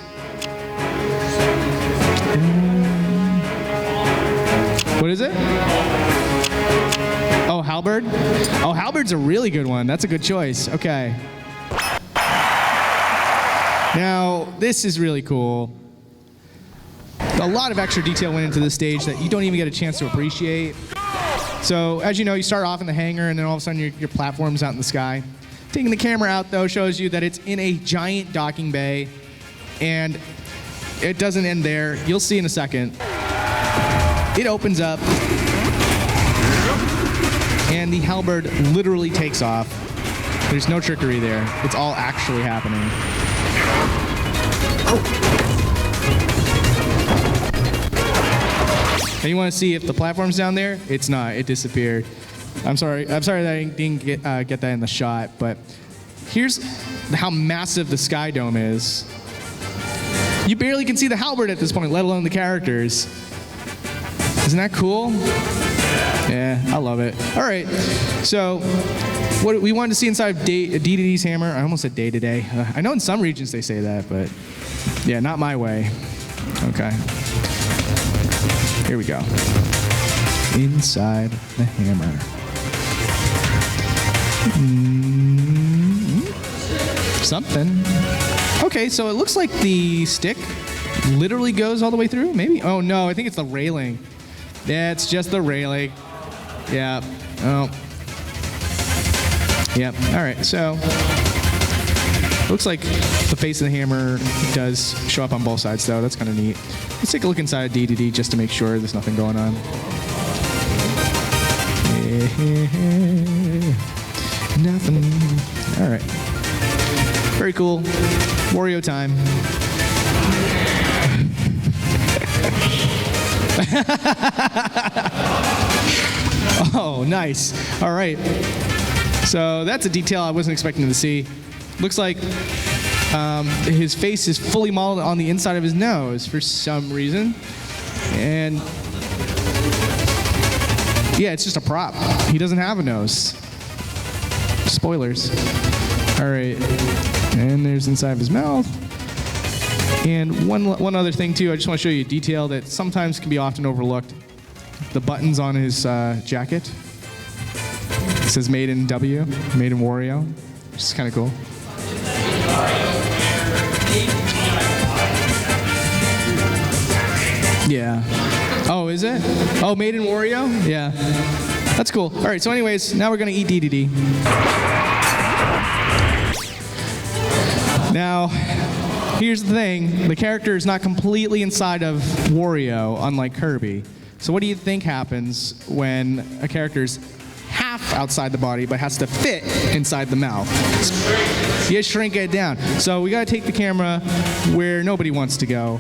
What is it? Oh, Halberd? Oh, Halberd's a really good one. That's a good choice. Okay. Now, this is really cool. A lot of extra detail went into this stage that you don't even get a chance to appreciate. So, as you know, you start off in the hangar, and then all of a sudden your platform's out in the sky. Taking the camera out, though, shows you that it's in a giant docking bay, and it doesn't end there. You'll see in a second. It opens up, and the halberd literally takes off. There's no trickery there. It's all actually happening. And you want to see if the platform's down there? It's not. It disappeared. I'm sorry that I didn't get that in the shot, but here's how massive the Sky Dome is. You barely can see the halberd at this point, let alone the characters. Isn't that cool? Yeah, I love it. All right, so what we wanted to see inside of DDD's hammer. I almost said day-to-day. I know in some regions they say that, but yeah, not my way. Okay. Here we go. Inside the hammer. Something. Okay, so it looks like the stick literally goes all the way through, maybe? Oh no, I think it's the railing. Yeah, it's just the railing. Yeah. Oh. Yep. All right, so looks like the face of the hammer does show up on both sides, though. That's kind of neat. Let's take a look inside DDD just to make sure there's nothing going on. Nothing. All right. Very cool. Wario time. Oh, nice. All right. So that's a detail I wasn't expecting to see. Looks like his face is fully modeled on the inside of his nose for some reason. And yeah, it's just a prop. He doesn't have a nose. Spoilers. All right. And there's inside of his mouth. And one other thing too, I just want to show you a detail that sometimes can be often overlooked. The buttons on his jacket. It says made in W, made in Wario, which is kind of cool. Yeah. Oh, is it? Oh, made in Wario? Yeah. That's cool. All right, so anyways, now we're going to eat DDD. Now, here's the thing. The character is not completely inside of Wario, unlike Kirby. So what do you think happens when a character's half outside the body but has to fit inside the mouth? You shrink it down. So we got to take the camera where nobody wants to go.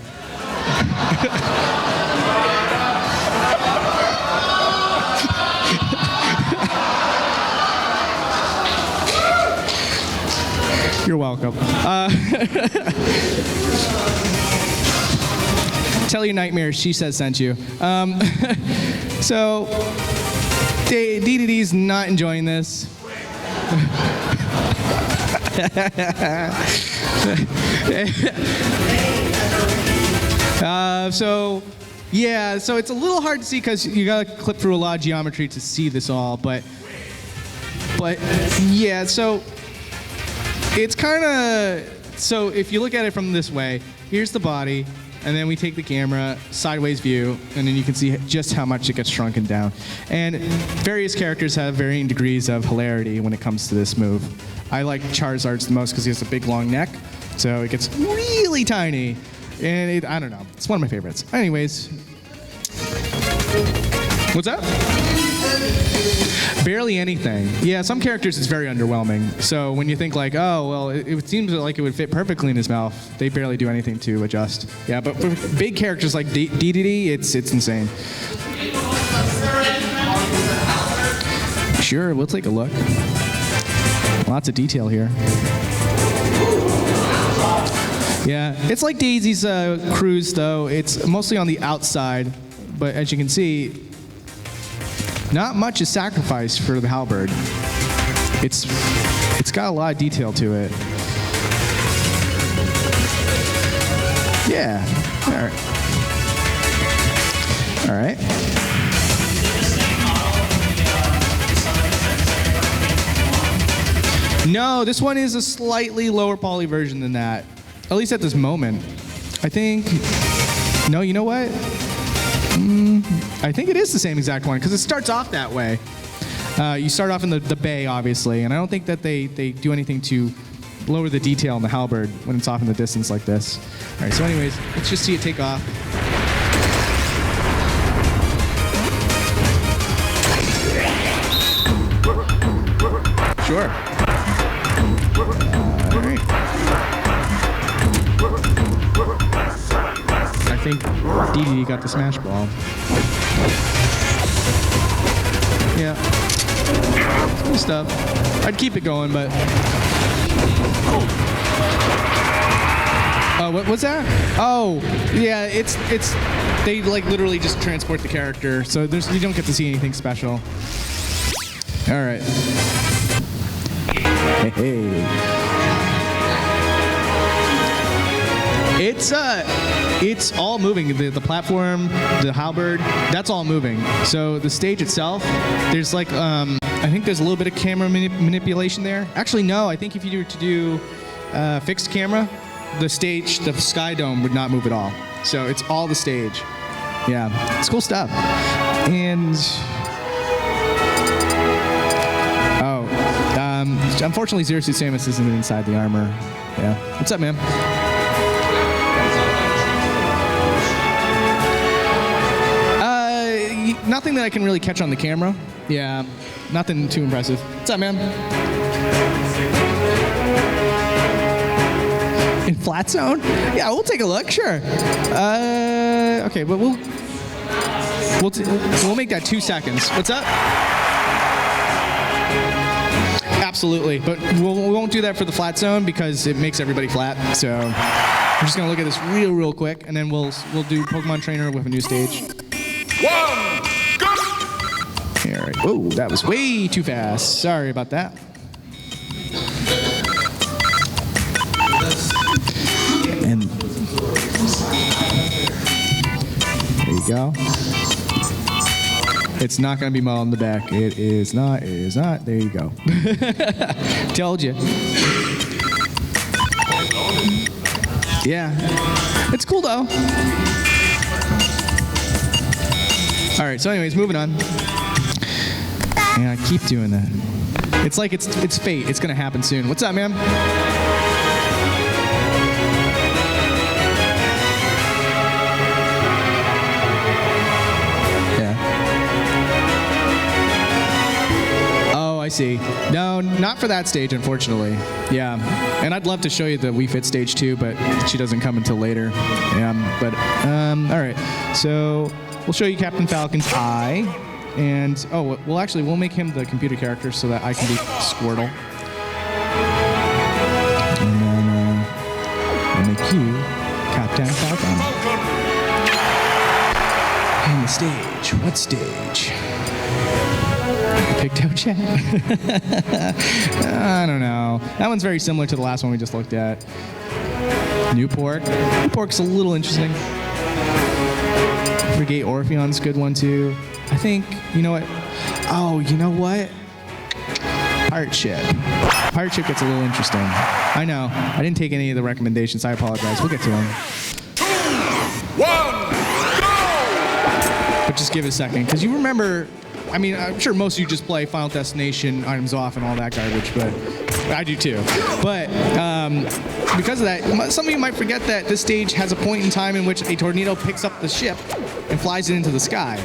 You're welcome. Tell your nightmares, Shesez sent you. So, DDD's not enjoying this. So it's a little hard to see because you gotta clip through a lot of geometry to see this all, but yeah, so it's kind of, so if you look at it from this way, here's the body, and then we take the camera, sideways view, and then you can see just how much it gets shrunken down. And various characters have varying degrees of hilarity when it comes to this move. I like Charizard's the most because he has a big long neck, so it gets really tiny. And I don't know, it's one of my favorites. Anyways, what's that? Barely anything. Yeah, some characters it's very underwhelming. So when you think like, oh, well, it seems like it would fit perfectly in his mouth, they barely do anything to adjust. Yeah, but for big characters like DDD, it's insane. Sure, we'll take a look. Lots of detail here. Yeah, it's like Daisy's cruise though. It's mostly on the outside, but as you can see, not much is sacrificed for the halberd. It's got a lot of detail to it. Yeah. All right. No, this one is a slightly lower poly version than that. At least at this moment. I think. No, you know what? I think it is the same exact one, because it starts off that way. You start off in the bay, obviously, and I don't think that they do anything to lower the detail in the halberd when it's off in the distance like this. All right, so anyways, let's just see it take off. Sure. All right. I think DDD got the smash ball. Yeah. Cool stuff. I'd keep it going, but... What was that? Oh, yeah, it's they like literally just transport the character, so you don't get to see anything special. All right. Hey. It's all moving. The platform, the halberd, that's all moving. So the stage itself, there's like I think there's a little bit of camera manipulation there. Actually, no. I think if you were to do fixed camera, the stage, the sky dome would not move at all. So it's all the stage. Yeah, it's cool stuff. And unfortunately, Zero Suit Samus isn't inside the armor. Yeah. What's up, man? Nothing that I can really catch on the camera. Yeah, nothing too impressive. What's up, man? In flat zone? Yeah, we'll take a look. Sure. Okay, but we'll make that 2 seconds. What's up? Absolutely, but we won't do that for the flat zone because it makes everybody flat. So I'm just gonna look at this real quick, and then we'll do Pokemon Trainer with a new stage. 1, go! All right. Oh, that was way too fast. Sorry about that. And there you go. It's not going to be Mo on the back. It is not. It is not. There you go. Told you. Yeah. It's cool, though. All right. So anyways, moving on. And I keep doing that. It's like it's fate. It's going to happen soon. What's up, man? I see. No, not for that stage, unfortunately. Yeah, and I'd love to show you the Wii Fit stage too, but she doesn't come until later. All right. So we'll show you Captain Falcon's eye, and we'll make him the computer character so that I can be Squirtle. And then I'll make you Captain Falcon. And the stage. What stage? Picked out chat. I don't know. That one's very similar to the last one we just looked at. Newport. Newport's a little interesting. Brigade Orpheon's a good one too. I think, you know what? Oh, you know what? Pirate Ship. Pirate Ship gets a little interesting. I know. I didn't take any of the recommendations. I apologize. We'll get to them. 2, 1, go! But just give it a second, because you remember. I mean, I'm sure most of you just play Final Destination, items off, and all that garbage, but I do too. But because of that, some of you might forget that this stage has a point in time in which a tornado picks up the ship and flies it into the sky.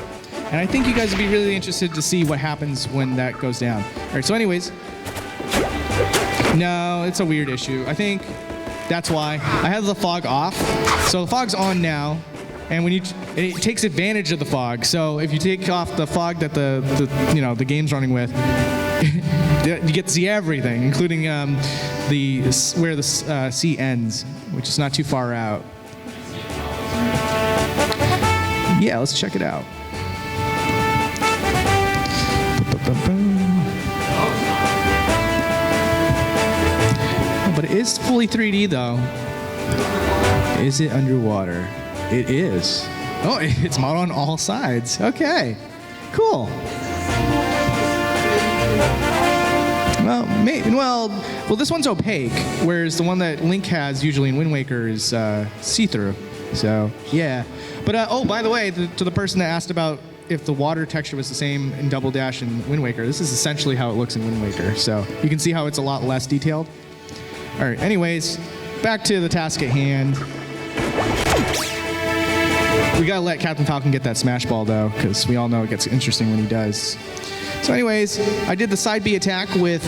And I think you guys would be really interested to see what happens when that goes down. All right, so anyways, no, it's a weird issue. I think that's why I have the fog off. So the fog's on now. And when it takes advantage of the fog. So if you take off the fog that the game's running with, you get to see everything, including where the sea ends, which is not too far out. Yeah, let's check it out. But it is fully 3D though. Is it underwater? It is. Oh, it's modeled on all sides. Okay, cool. Well, this one's opaque, whereas the one that Link has usually in Wind Waker is see-through. So yeah. But by the way, to the person that asked about if the water texture was the same in Double Dash and Wind Waker, this is essentially how it looks in Wind Waker. So you can see how it's a lot less detailed. All right. Anyways, back to the task at hand. We gotta let Captain Falcon get that smash ball though, because we all know it gets interesting when he does. So anyways, I did the side B attack with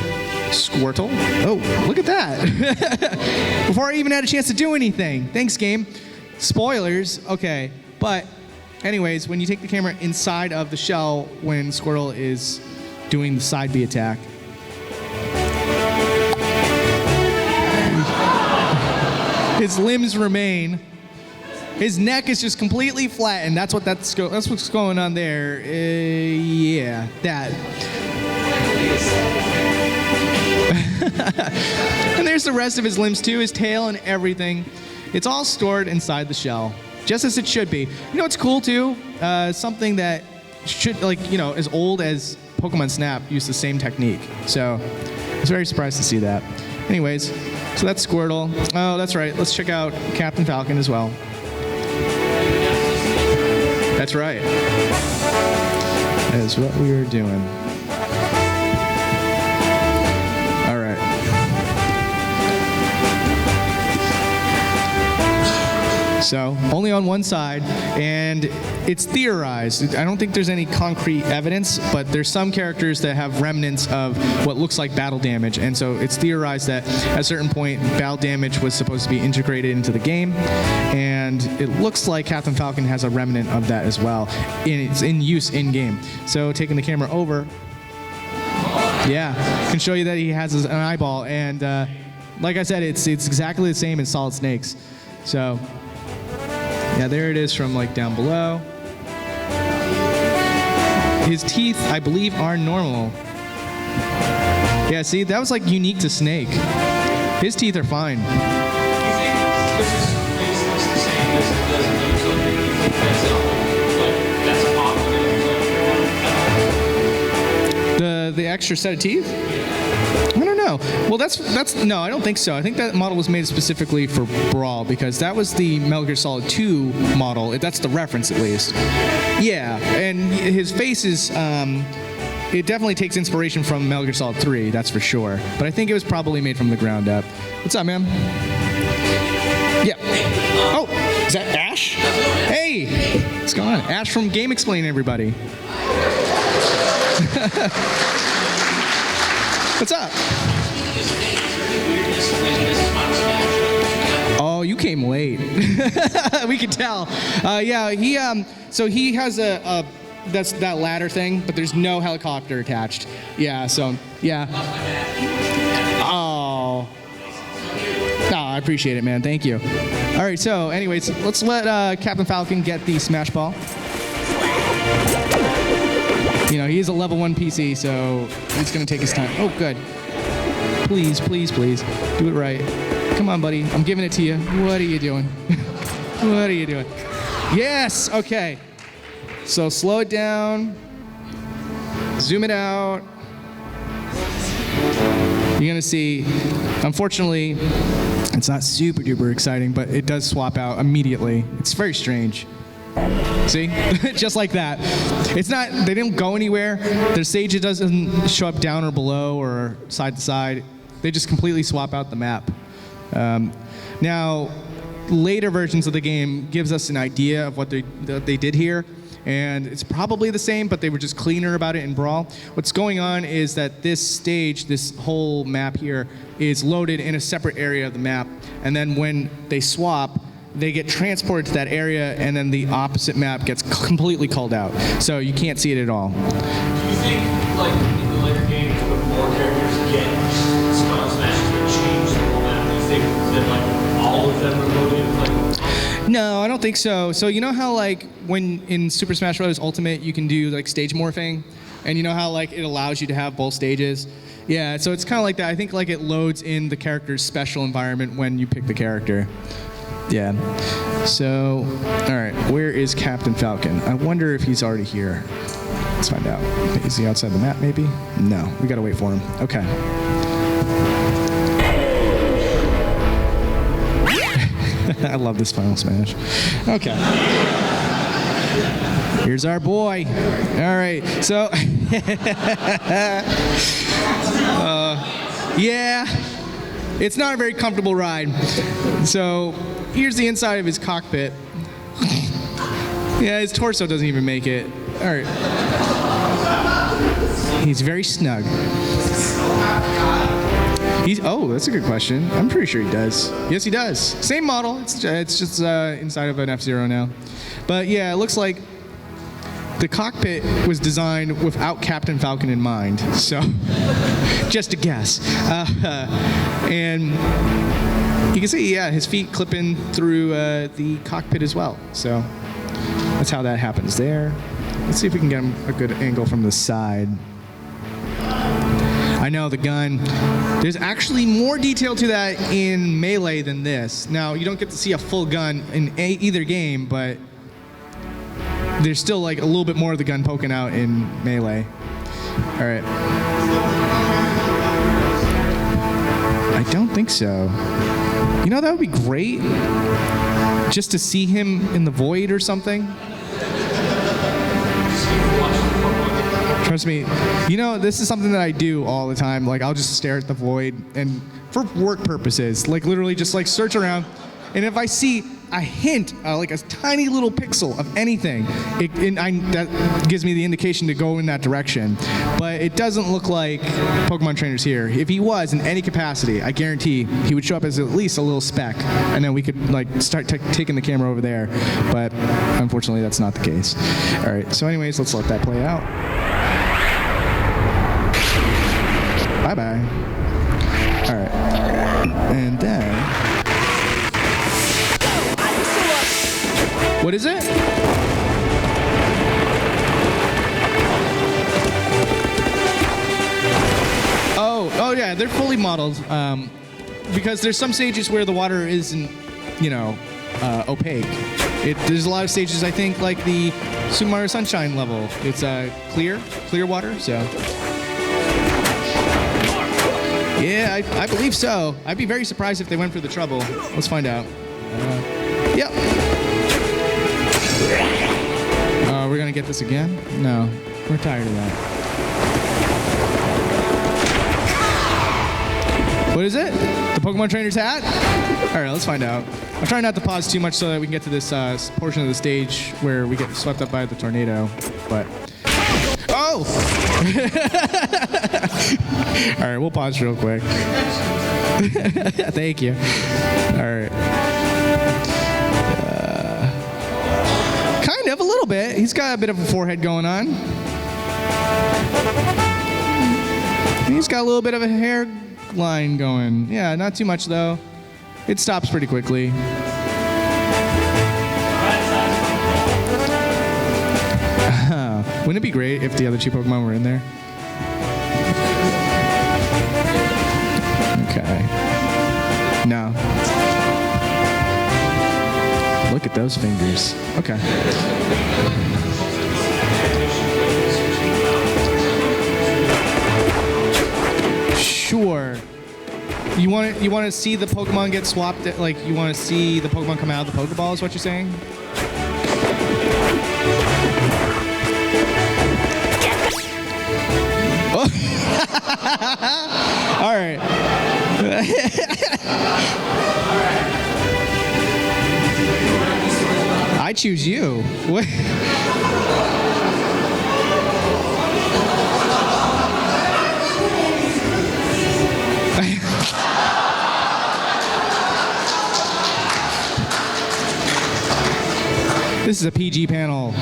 Squirtle. Oh, look at that. Before I even had a chance to do anything. Thanks, game. Spoilers, okay. But anyways, when you take the camera inside of the shell when Squirtle is doing the side B attack, his limbs remain. His neck is just completely flattened. That's what's going on there. Yeah, that. And there's the rest of his limbs too, his tail and everything. It's all stored inside the shell, just as it should be. You know what's cool too? Something that should, like, you know, as old as Pokemon Snap used the same technique. So I was very surprised to see that. Anyways, so that's Squirtle. Oh, that's right. Let's check out Captain Falcon as well. That's right. That is what we were doing. All right. So, only on one side, and it's theorized. I don't think there's any concrete evidence, but there's some characters that have remnants of what looks like battle damage, and so it's theorized that at a certain point, battle damage was supposed to be integrated into the game, and it looks like Captain Falcon has a remnant of that as well. It's in use in-game. So, taking the camera over, yeah, I can show you that he has an eyeball, and like I said, it's exactly the same as Solid Snake's. So, yeah, there it is from like down below. His teeth, I believe, are normal. Yeah, see, that was like unique to Snake. His teeth are fine. The extra set of teeth? I don't know. Well, that's no, I don't think so. I think that model was made specifically for Brawl because that was the Metal Gear Solid 2 model. That's the reference, at least. Yeah, and his face is, it definitely takes inspiration from Metal Gear Solid 3, that's for sure. But I think it was probably made from the ground up. What's up, man? Yeah. Oh, is that Ash? Hey, what's going on? Ash from Game Explain, everybody. What's up? Oh, you came late. We could tell. Yeah, so he has that's that ladder thing, but there's no helicopter attached. Yeah, so, yeah. Oh. Oh, I appreciate it, man. Thank you. All right, so anyways, let's let Captain Falcon get the Smash Ball. You know, he's a level 1 PC, so it's going to take his time. Oh, good. Please, please, please. Do it right. Come on, buddy. I'm giving it to you. What are you doing? What are you doing? Yes! Okay. So slow it down. Zoom it out. You're going to see, unfortunately, it's not super duper exciting, but it does swap out immediately. It's very strange. See? Just like that. It's not, they didn't go anywhere. Their stage doesn't show up down or below or side to side. They just completely swap out the map. Now, later versions of the game gives us an idea of what they did here. And it's probably the same, but they were just cleaner about it in Brawl. What's going on is that this stage, this whole map here, is loaded in a separate area of the map. And then when they swap, they get transported to that area, and then the opposite map gets completely culled out. So you can't see it at all. Do you think, like, in the later games, when more characters get Spell Smashes and change the whole map, do you think that, like, all of them are loaded? Like, no, I don't think so. So you know how, like, when in Super Smash Bros. Ultimate, you can do, like, stage morphing? And you know how, like, it allows you to have both stages? Yeah, so it's kind of like that. I think, like, it loads in the character's special environment when you pick the character. Yeah. So, all right, where is Captain Falcon? I wonder if he's already here. Let's find out. Is he outside the map, maybe? No, we gotta wait for him. Okay. I love this Final Smash. Okay. Here's our boy. All right, so, yeah, it's not a very comfortable ride. So, here's the inside of his cockpit. Yeah, his torso doesn't even make it. All right. He's very snug. Oh, that's a good question. I'm pretty sure he does. Yes, he does. Same model. It's just inside of an F-Zero now. But yeah, it looks like the cockpit was designed without Captain Falcon in mind. So, just a guess. And You can see, yeah, his feet clipping through the cockpit as well. So that's how that happens there. Let's see if we can get him a good angle from the side. I know the gun. There's actually more detail to that in Melee than this. Now, you don't get to see a full gun in either game, but there's still like a little bit more of the gun poking out in Melee. All right. I don't think so. You know, that would be great. Just to see him in the void or something. Trust me, you know, this is something that I do all the time. Like, I'll just stare at the void, and for work purposes, like literally just like search around, and if I see a hint, like a tiny little pixel of anything, that gives me the indication to go in that direction. But it doesn't look like Pokemon trainers here. If he was in any capacity, I guarantee he would show up as at least a little speck, and then we could like start taking the camera over there. But unfortunately, that's not the case. All right. So, anyways, let's let that play out. Bye-bye. All right. And then... What is it? Oh yeah, they're fully modeled. Because there's some stages where the water isn't, you know, opaque. There's a lot of stages, I think, like the Super Mario Sunshine level. It's clear water, so... Yeah, I believe so. I'd be very surprised if they went for the trouble. Let's find out. Yep. We're gonna get this again? No, we're tired of that. What is it? The Pokemon trainer's hat? All right, let's find out. I'm trying not to pause too much so that we can get to this portion of the stage where we get swept up by the tornado, but... Oh! All right, we'll pause real quick. Thank you. All right. Kind of, a little bit. He's got a bit of a forehead going on. He's got a little bit of a hairline going. Yeah, not too much, though. It stops pretty quickly. Wouldn't it be great if the other two Pokemon were in there? Okay. No. Look at those fingers. Okay. Sure. You want to see the Pokemon get swapped? Like, you want to see the Pokemon come out of the Pokeball is what you're saying? All right. I choose you. What? This is a PG panel.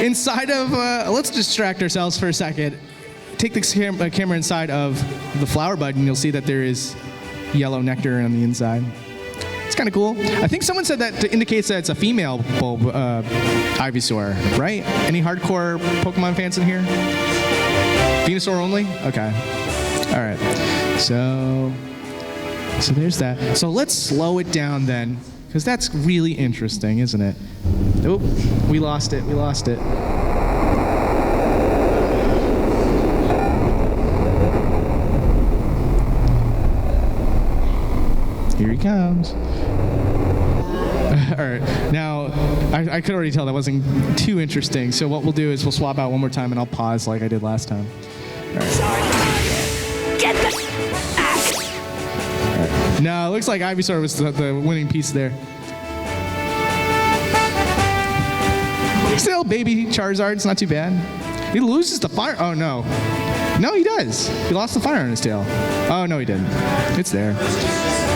Inside of, let's distract ourselves for a second. Take the camera inside of the flower bud, and you'll see that there is yellow nectar on the inside. It's kind of cool. I think someone said that indicates that it's a female bulb, Ivysaur, right? Any hardcore Pokemon fans in here? Venusaur only? Okay. All right. So there's that. So let's slow it down then, because that's really interesting, isn't it? Oh, we lost it. We lost it. Here he comes. All right. Now, I could already tell that wasn't too interesting. So what we'll do is we'll swap out one more time, and I'll pause like I did last time. All right. Get the... All right. No, it looks like Ivysaur was the winning piece there. Still, baby Charizard's not too bad. He loses the fire. Oh, no. No, he does. He lost the fire on his tail. Oh, no, he didn't. It's there.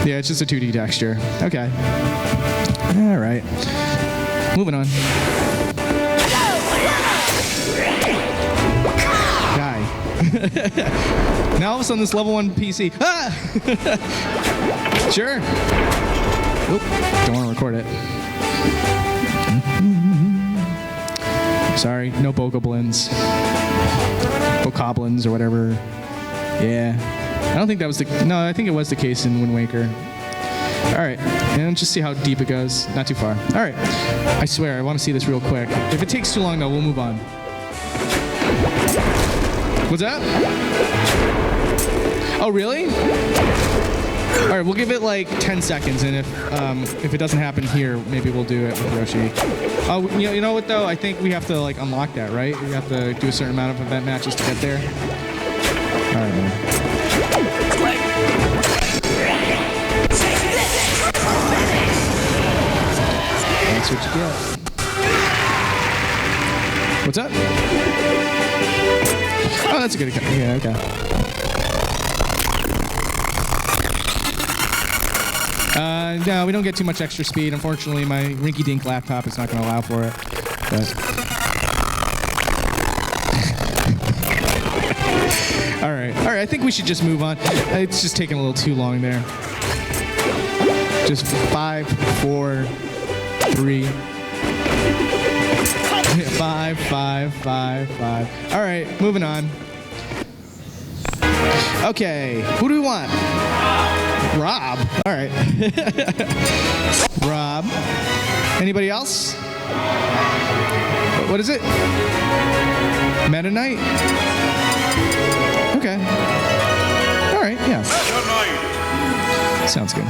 Yeah, it's just a 2D texture. Okay. All right. Moving on. Guy. Now all of a sudden this level 1 PC. Ah! Sure. Oop, don't want to record it. Sorry, no bogoblins. Bokoblins or whatever. Yeah. I don't think that was the... No, I think it was the case in Wind Waker. All right, and just see how deep it goes. Not too far. All right. I swear, I want to see this real quick. If it takes too long, though, we'll move on. What's that? Oh, really? All right, we'll give it like 10 seconds, and if it doesn't happen here, maybe we'll do it with Yoshi. Oh, you know what though? I think we have to like unlock that, right? We have to do a certain amount of event matches to get there. All right, man. That's what you get. What's up? Oh, that's a good account. Yeah, okay. No, we don't get too much extra speed. Unfortunately, my rinky-dink laptop is not going to allow for it. But all right. I think we should just move on. It's just taking a little too long there. Just 5, 4, 3. 5, 5, 5, 5. All right, moving on. Okay, who do we want? Rob. All right. Rob. Anybody else? What is it? Meta Knight? Okay. All right, yeah. Meta Knight. Sounds good.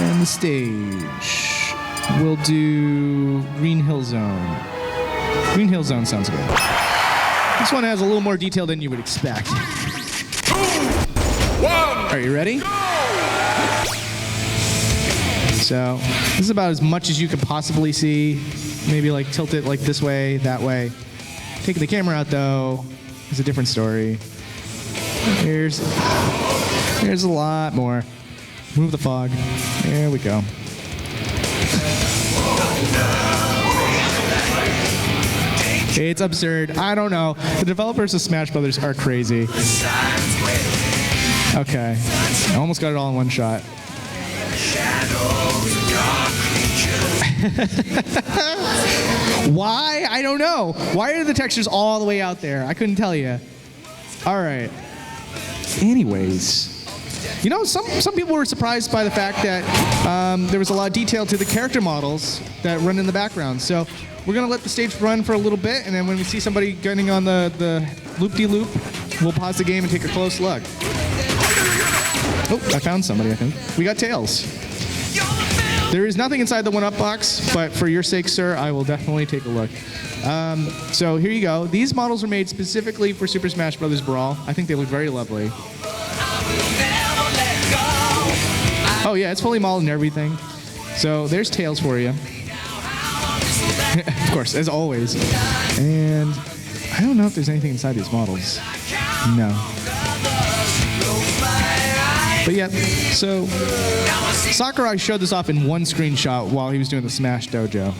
And the stage. We'll do Green Hill Zone. Green Hill Zone sounds good. This one has a little more detail than you would expect. 2, 1. Are you ready? So, this is about as much as you could possibly see. Maybe like tilt it like this way, that way. Taking the camera out though is a different story. Here's a lot more. Move the fog. There we go. It's absurd. I don't know. The developers of Smash Brothers are crazy. Okay. I almost got it all in one shot. Why? I don't know. Why are the textures all the way out there? I couldn't tell you. All right. Anyways. You know, some people were surprised by the fact that there was a lot of detail to the character models that run in the background. So we're going to let the stage run for a little bit, and then when we see somebody getting on the loop-de-loop, we'll pause the game and take a close look. Oh, I found somebody, I think. We got Tails. There is nothing inside the 1-up box, but for your sake, sir, I will definitely take a look. So here you go. These models were made specifically for Super Smash Bros. Brawl. I think they look very lovely. Oh yeah, it's fully modeled and everything. So there's Tails for you. Of course, as always. And I don't know if there's anything inside these models. No. But yeah, so Sakurai showed this off in one screenshot while he was doing the Smash Dojo.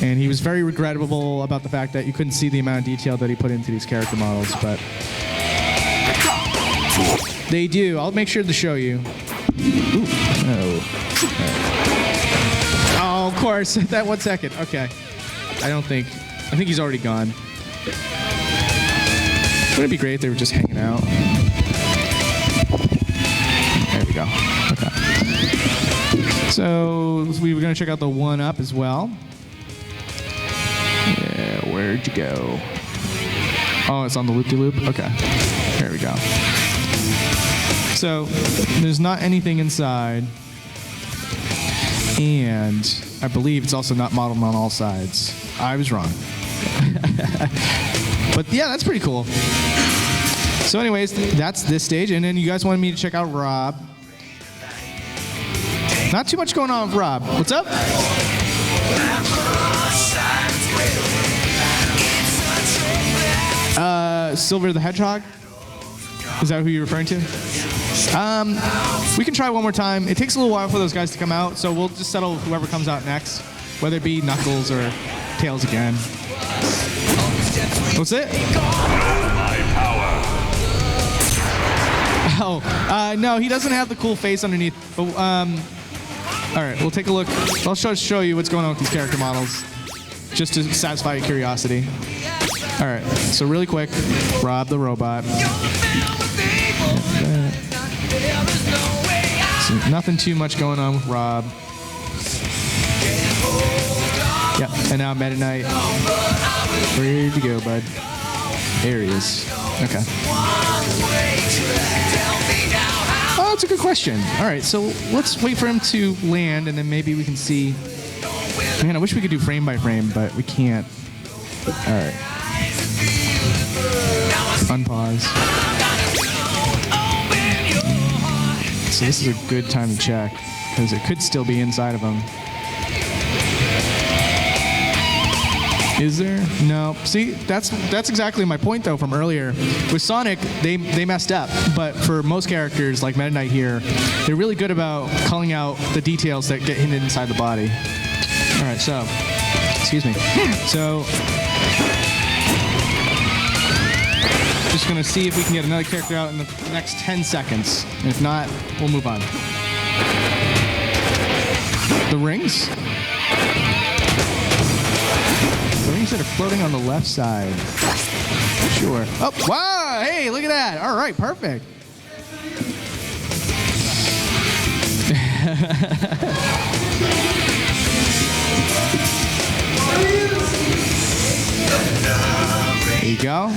And he was very regrettable about the fact that you couldn't see the amount of detail that he put into these character models, but they do. I'll make sure to show you. Ooh. Oh. Oh, of course. That 1 second. Okay. I think he's already gone. Wouldn't it be great if they were just hanging out? There we go. Okay. So we were going to check out the 1-up as well. Yeah, where'd you go? Oh, it's on the loop-de-loop? Okay. There we go. So there's not anything inside. And I believe it's also not modeled on all sides. I was wrong. But yeah, that's pretty cool. So anyways, that's this stage. And then you guys wanted me to check out Rob. Not too much going on with Rob. What's up? Silver the Hedgehog? Is that who you're referring to? We can try one more time. It takes a little while for those guys to come out, so we'll just settle whoever comes out next, whether it be Knuckles or Tails again. What's it? My power. Oh, no, he doesn't have the cool face underneath. But, all right, we'll take a look. I'll show you what's going on with these character models, just to satisfy your curiosity. All right, so really quick, Rob the robot. So nothing too much going on with Rob. Yep, and now Meta Knight. Where'd you go, bud? There he is. Okay. Oh, that's a good question. All right, so let's wait for him to land, and then maybe we can see. Man, I wish we could do frame by frame, but we can't. All right. Unpause. So this is a good time to check, because it could still be inside of him. Is there? No. See, that's exactly my point though from earlier. With Sonic, they messed up, but for most characters like Meta Knight here, they're really good about calling out the details that get hidden inside the body. All right, so excuse me. So just gonna see if we can get another character out in the next 10 seconds. And if not, we'll move on. The rings? The rings that are floating on the left side. Sure. Oh, wow! Hey, look at that! All right, perfect. There you go.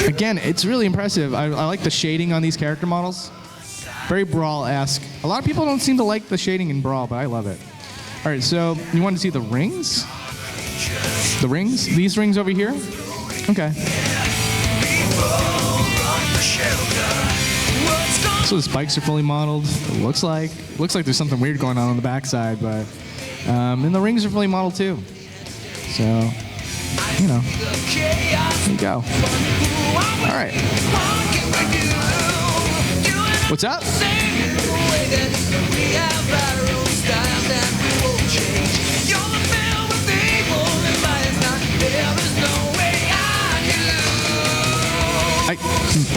Again, it's really impressive. I like the shading on these character models. Very Brawl-esque. A lot of people don't seem to like the shading in Brawl, but I love it. All right, so you want to see the rings? The rings? These rings over here? Okay. So the spikes are fully modeled. It looks like there's something weird going on the backside, but and the rings are fully modeled too. So, you know, there you go. All right. What's up?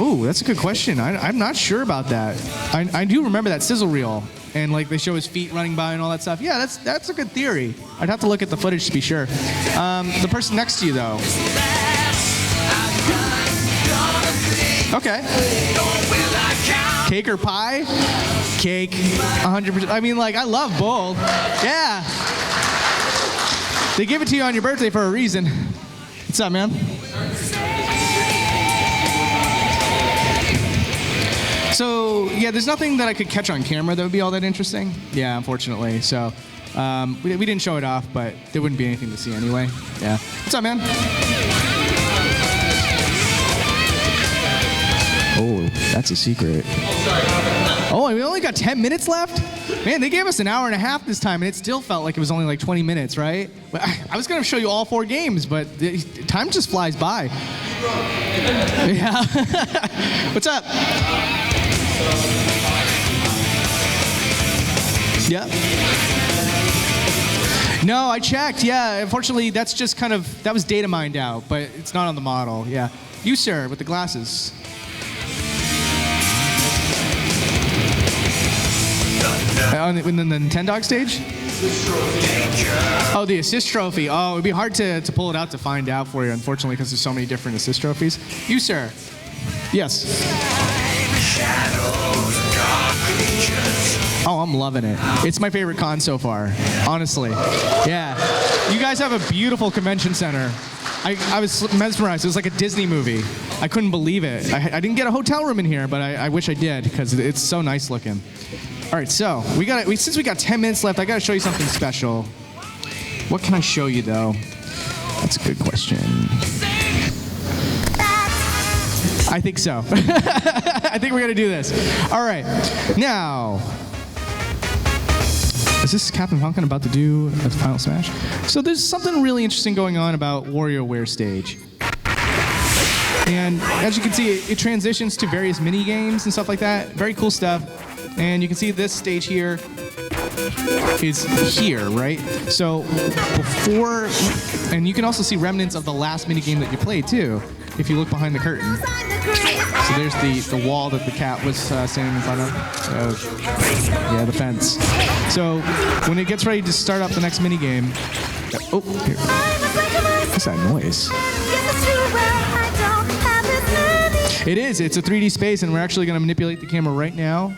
Oh, that's a good question. I'm not sure about that. I do remember that sizzle reel, and like they show his feet running by and all that stuff. Yeah, that's a good theory. I'd have to look at the footage to be sure. The person next to you, though. Okay. Cake or pie? Cake, 100%. I mean, like, I love both. Yeah. They give it to you on your birthday for a reason. What's up, man? So, yeah, there's nothing that I could catch on camera that would be all that interesting. Yeah, unfortunately. So, we didn't show it off, but there wouldn't be anything to see anyway. Yeah. What's up, man? Oh, that's a secret. Oh, we only got 10 minutes left? Man, they gave us an hour and a half this time, and it still felt like it was only like 20 minutes, right? I was going to show you all 4 games, but time just flies by. Yeah. What's up? Yeah. No, I checked. Yeah, unfortunately, that's just kind of, that was data mined out, but it's not on the model. Yeah. You, sir, with the glasses. On the Nintendo stage? Oh, the assist trophy. Oh, it'd be hard to pull it out to find out for you, unfortunately, because there's so many different assist trophies. You, sir. Yes. Oh, I'm loving it. It's my favorite con so far, honestly. Yeah. You guys have a beautiful convention center. I was mesmerized. It was like a Disney movie. I couldn't believe it. I didn't get a hotel room in here, but I wish I did, because it's so nice looking. All right, so since we got 10 minutes left, I got to show you something special. What can I show you, though? That's a good question. I think so. I think we're going to do this. All right. Now, is this Captain Falcon about to do a final smash? So there's something really interesting going on about WarioWare stage. And as you can see, it transitions to various mini games and stuff like that. Very cool stuff. And you can see this stage here. is here, right? So before, and you can also see remnants of the last minigame that you played too, if you look behind the curtain. So there's the wall that the cat was standing in front of. Yeah, the fence. So when it gets ready to start up the next minigame, oh, here. What's that noise? It is. It's a 3D space, and we're actually going to manipulate the camera right now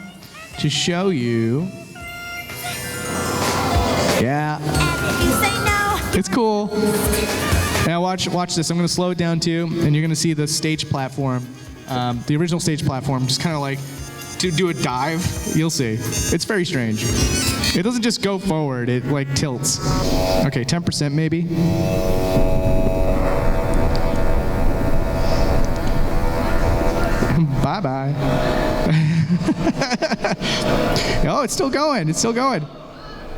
to show you. Yeah. It's cool. Now watch this. I'm going to slow it down too, and you're going to see the stage platform, the original stage platform, just kind of like to do a dive. You'll see. It's very strange. It doesn't just go forward. It like tilts. Okay, 10% maybe. Bye-bye. Oh, it's still going. It's still going.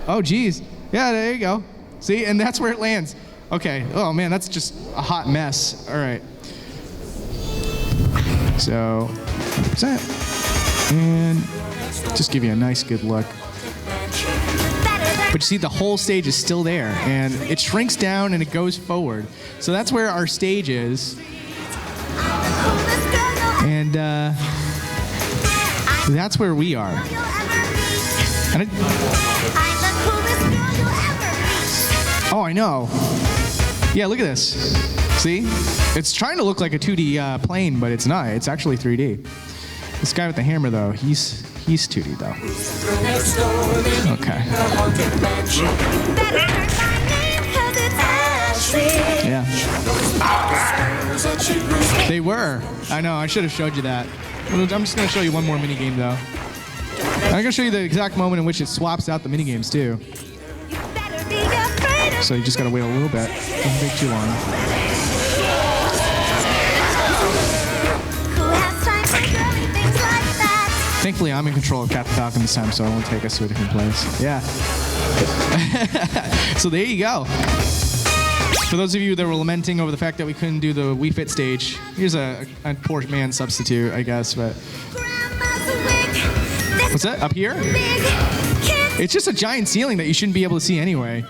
Oh, geez. Yeah, there you go. See, and that's where it lands. Okay. Oh, man, that's just a hot mess. All right. So, 100%. And just give you a nice, good look. But you see, the whole stage is still there, and it shrinks down and it goes forward. So that's where our stage is. And that's where we are. And oh, I know. Yeah, look at this. See? It's trying to look like a 2D plane, but it's not. It's actually 3D. This guy with the hammer, though, he's 2D, though. Okay. Yeah. They were. I know. I should have showed you that. I'm just going to show you one more minigame, though. I'm going to show you the exact moment in which it swaps out the minigames, too. So you just got to wait a little bit. Doesn't take too long. Thankfully, I'm in control of Captain Falcon this time, so it won't take us to a different place. Yeah. So there you go. For those of you that were lamenting over the fact that we couldn't do the Wii Fit stage, here's a poor man substitute, I guess. But what's that? Up here? It's just a giant ceiling that you shouldn't be able to see anyway.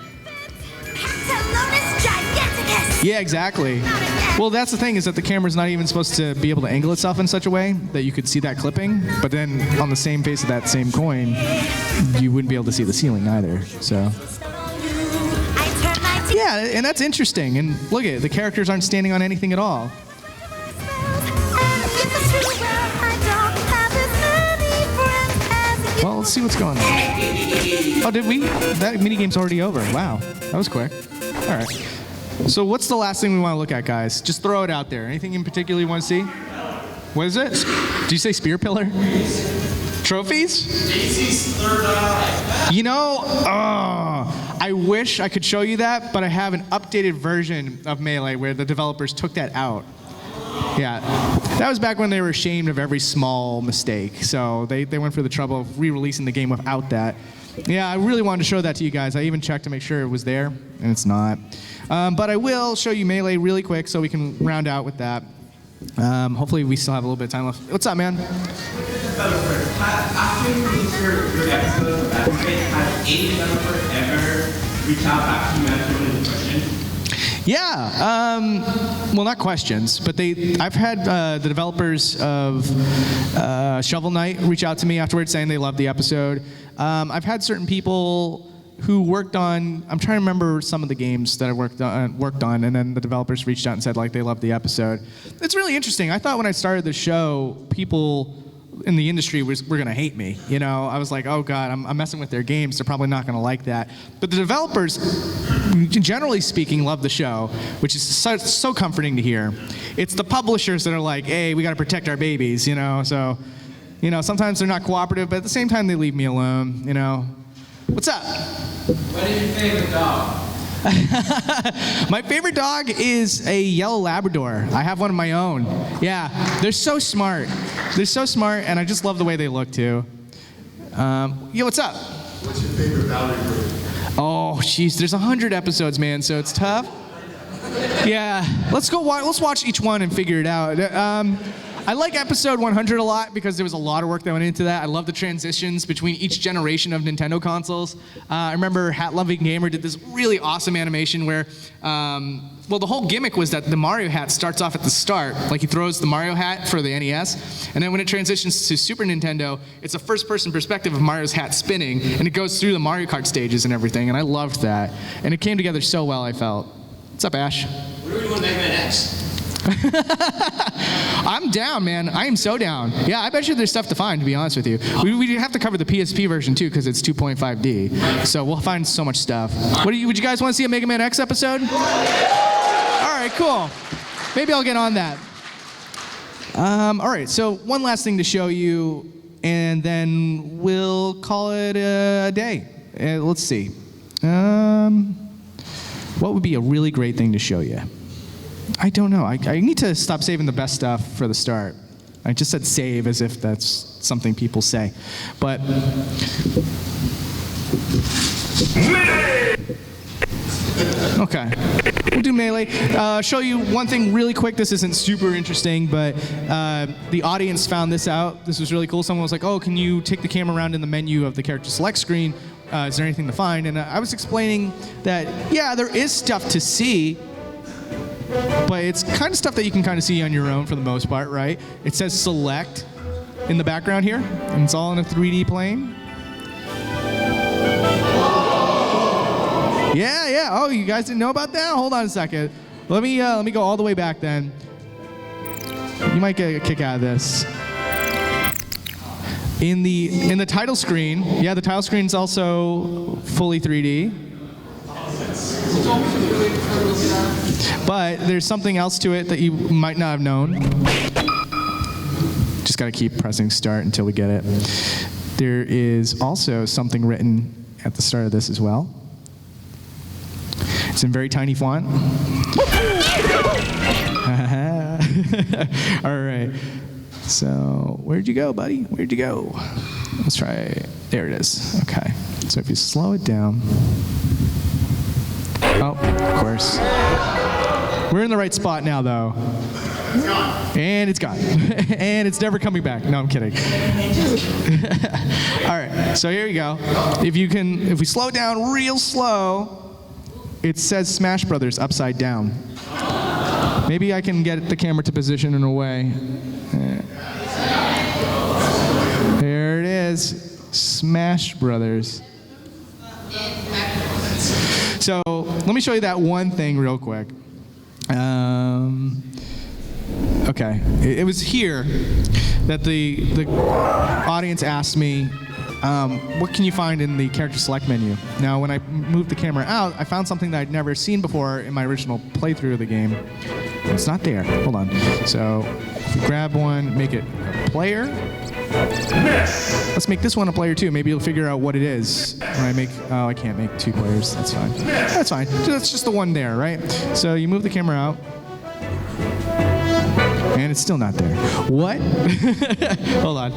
Yeah, exactly. Well, that's the thing, is that the camera's not even supposed to be able to angle itself in such a way that you could see that clipping. But then on the same face of that same coin, you wouldn't be able to see the ceiling either. So. Yeah, and that's interesting. And look at it, the characters aren't standing on anything at all. Well, let's see what's going on. Oh, did we? That minigame's already over. Wow, that was quick. All right. So what's the last thing we want to look at, guys? Just throw it out there. Anything in particular you want to see? What is it? Did you say spear pillar? Trophies? JC's third eye. You know, I wish I could show you that, but I have an updated version of Melee where the developers took that out. Yeah, that was back when they were ashamed of every small mistake. So they went for the trouble of re-releasing the game without that. Yeah, I really wanted to show that to you guys. I even checked to make sure it was there, and it's not. But I will show you Melee really quick so we can round out with that. Hopefully we still have a little bit of time left. What's up, man? After you release your episode, has any developer ever reached out back to you after one of the questions? Yeah, well, not questions, but I've had the developers of Shovel Knight reach out to me afterwards saying they loved the episode. I've had certain people who worked on, I'm trying to remember some of the games that I worked on, and then the developers reached out and said like they loved the episode. It's really interesting. I thought when I started the show, people in the industry were going to hate me. You know, I was like, oh God, I'm messing with their games. They're probably not going to like that. But the developers, generally speaking, love the show, which is so comforting to hear. It's the publishers that are like, hey, we got to protect our babies, you know. So, you know, sometimes they're not cooperative, but at the same time, they leave me alone, you know. What's up? What is your favorite dog? My favorite dog is a yellow Labrador. I have one of my own. Yeah, they're so smart. They're so smart, and I just love the way they look, too. Yo, what's up? What's your favorite Valerie movie? Oh, jeez, there's 100 episodes, man, so it's tough. Yeah, let's watch each one and figure it out. I like episode 100 a lot because there was a lot of work that went into that. I love the transitions between each generation of Nintendo consoles. I remember Hat Loving Gamer did this really awesome animation where, well, the whole gimmick was that the Mario hat starts off at the start, like he throws the Mario hat for the NES, and then when it transitions to Super Nintendo, it's a first-person perspective of Mario's hat spinning, and it goes through the Mario Kart stages and everything, and I loved that. And it came together so well, I felt. What's up, Ash? What are we doing Mega Man X? I'm down, man. I am so down. Yeah, I bet you there's stuff to find, to be honest with you. We have to cover the PSP version, too, because it's 2.5D. So we'll find so much stuff. Would you guys want to see a Mega Man X episode? All right, cool. Maybe I'll get on that. All right, so one last thing to show you, and then we'll call it a day. Let's see. What would be a really great thing to show you? I don't know. I need to stop saving the best stuff for the start. I just said save as if that's something people say. But okay, we'll do Melee. Show you one thing really quick. This isn't super interesting, but the audience found this out. This was really cool. Someone was like, oh, can you take the camera around in the menu of the character select screen? Is there anything to find? And I was explaining that, yeah, there is stuff to see, but it's kind of stuff that you can kind of see on your own for the most part, right? It says select in the background here, and it's all in a 3D plane. Yeah. Oh, you guys didn't know about that? Hold on a second. Let me go all the way back then. You might get a kick out of this. In the title screen, yeah, the title screen is also fully 3D. But there's something else to it that you might not have known. Just got to keep pressing start until we get it. There is also something written at the start of this as well. It's in very tiny font. All right. So where'd you go, buddy? Where'd you go? Let's try it. There it is. Okay. So if you slow it down. Oh, of course. We're in the right spot now, though. It's gone. And it's gone. And it's never coming back. No, I'm kidding. All right. So here you go. If we slow it down real slow, it says Smash Brothers upside down. Maybe I can get the camera to position in a way. There it is, Smash Brothers. So let me show you that one thing real quick. Okay, it was here that the audience asked me, what can you find in the character select menu? Now, when I moved the camera out, I found something that I'd never seen before in my original playthrough of the game. It's not there. Hold on. So if we grab one, make it a player. Let's make this one a player too. Maybe you'll figure out what it is when I make. Oh, I can't make two players. That's fine. That's fine. That's just the one there, right? So you move the camera out. And it's still not there. What? Hold on.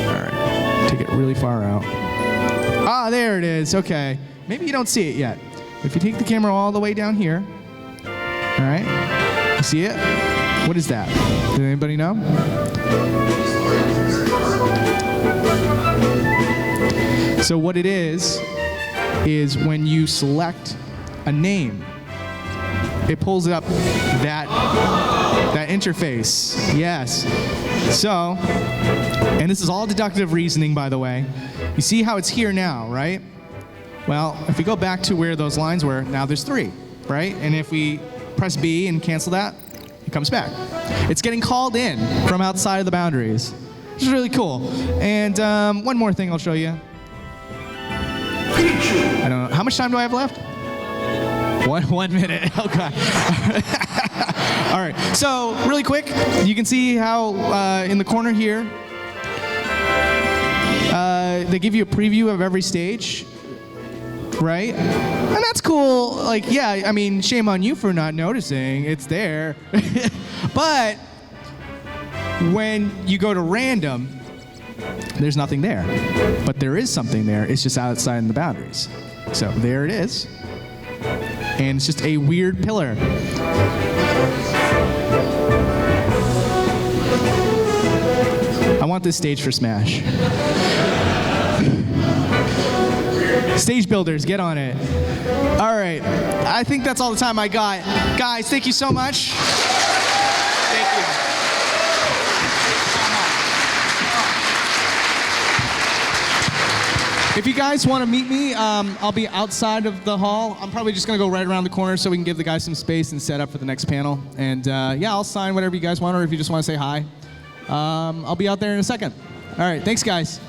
Alright. Take it really far out. Ah, there it is. Okay. Maybe you don't see it yet. If you take the camera all the way down here. Alright. You see it? What is that? Does anybody know? So what it is when you select a name, it pulls up that interface. Yes. So, and this is all deductive reasoning, by the way. You see how it's here now, right? Well, if we go back to where those lines were, now there's 3, right? And if we press B and cancel that, it comes back. It's getting called in from outside of the boundaries, which is really cool. And one more thing I'll show you. I don't know. How much time do I have left? 1 minute. Oh, God. All right. So really quick, you can see how in the corner here, they give you a preview of every stage, right? And that's cool. Like, yeah, I mean, shame on you for not noticing. It's there. But when you go to random, there's nothing there. But there is something there. It's just outside in the boundaries. So there it is. and it's just a weird pillar. I want this stage for Smash. Stage builders, get on it. All right, I think that's all the time I got. Guys, thank you so much. Thank you. If you guys want to meet me, I'll be outside of the hall. I'm probably just going to go right around the corner so we can give the guys some space and set up for the next panel. And yeah, I'll sign whatever you guys want, or if you just want to say hi. I'll be out there in a second. All right, thanks, guys.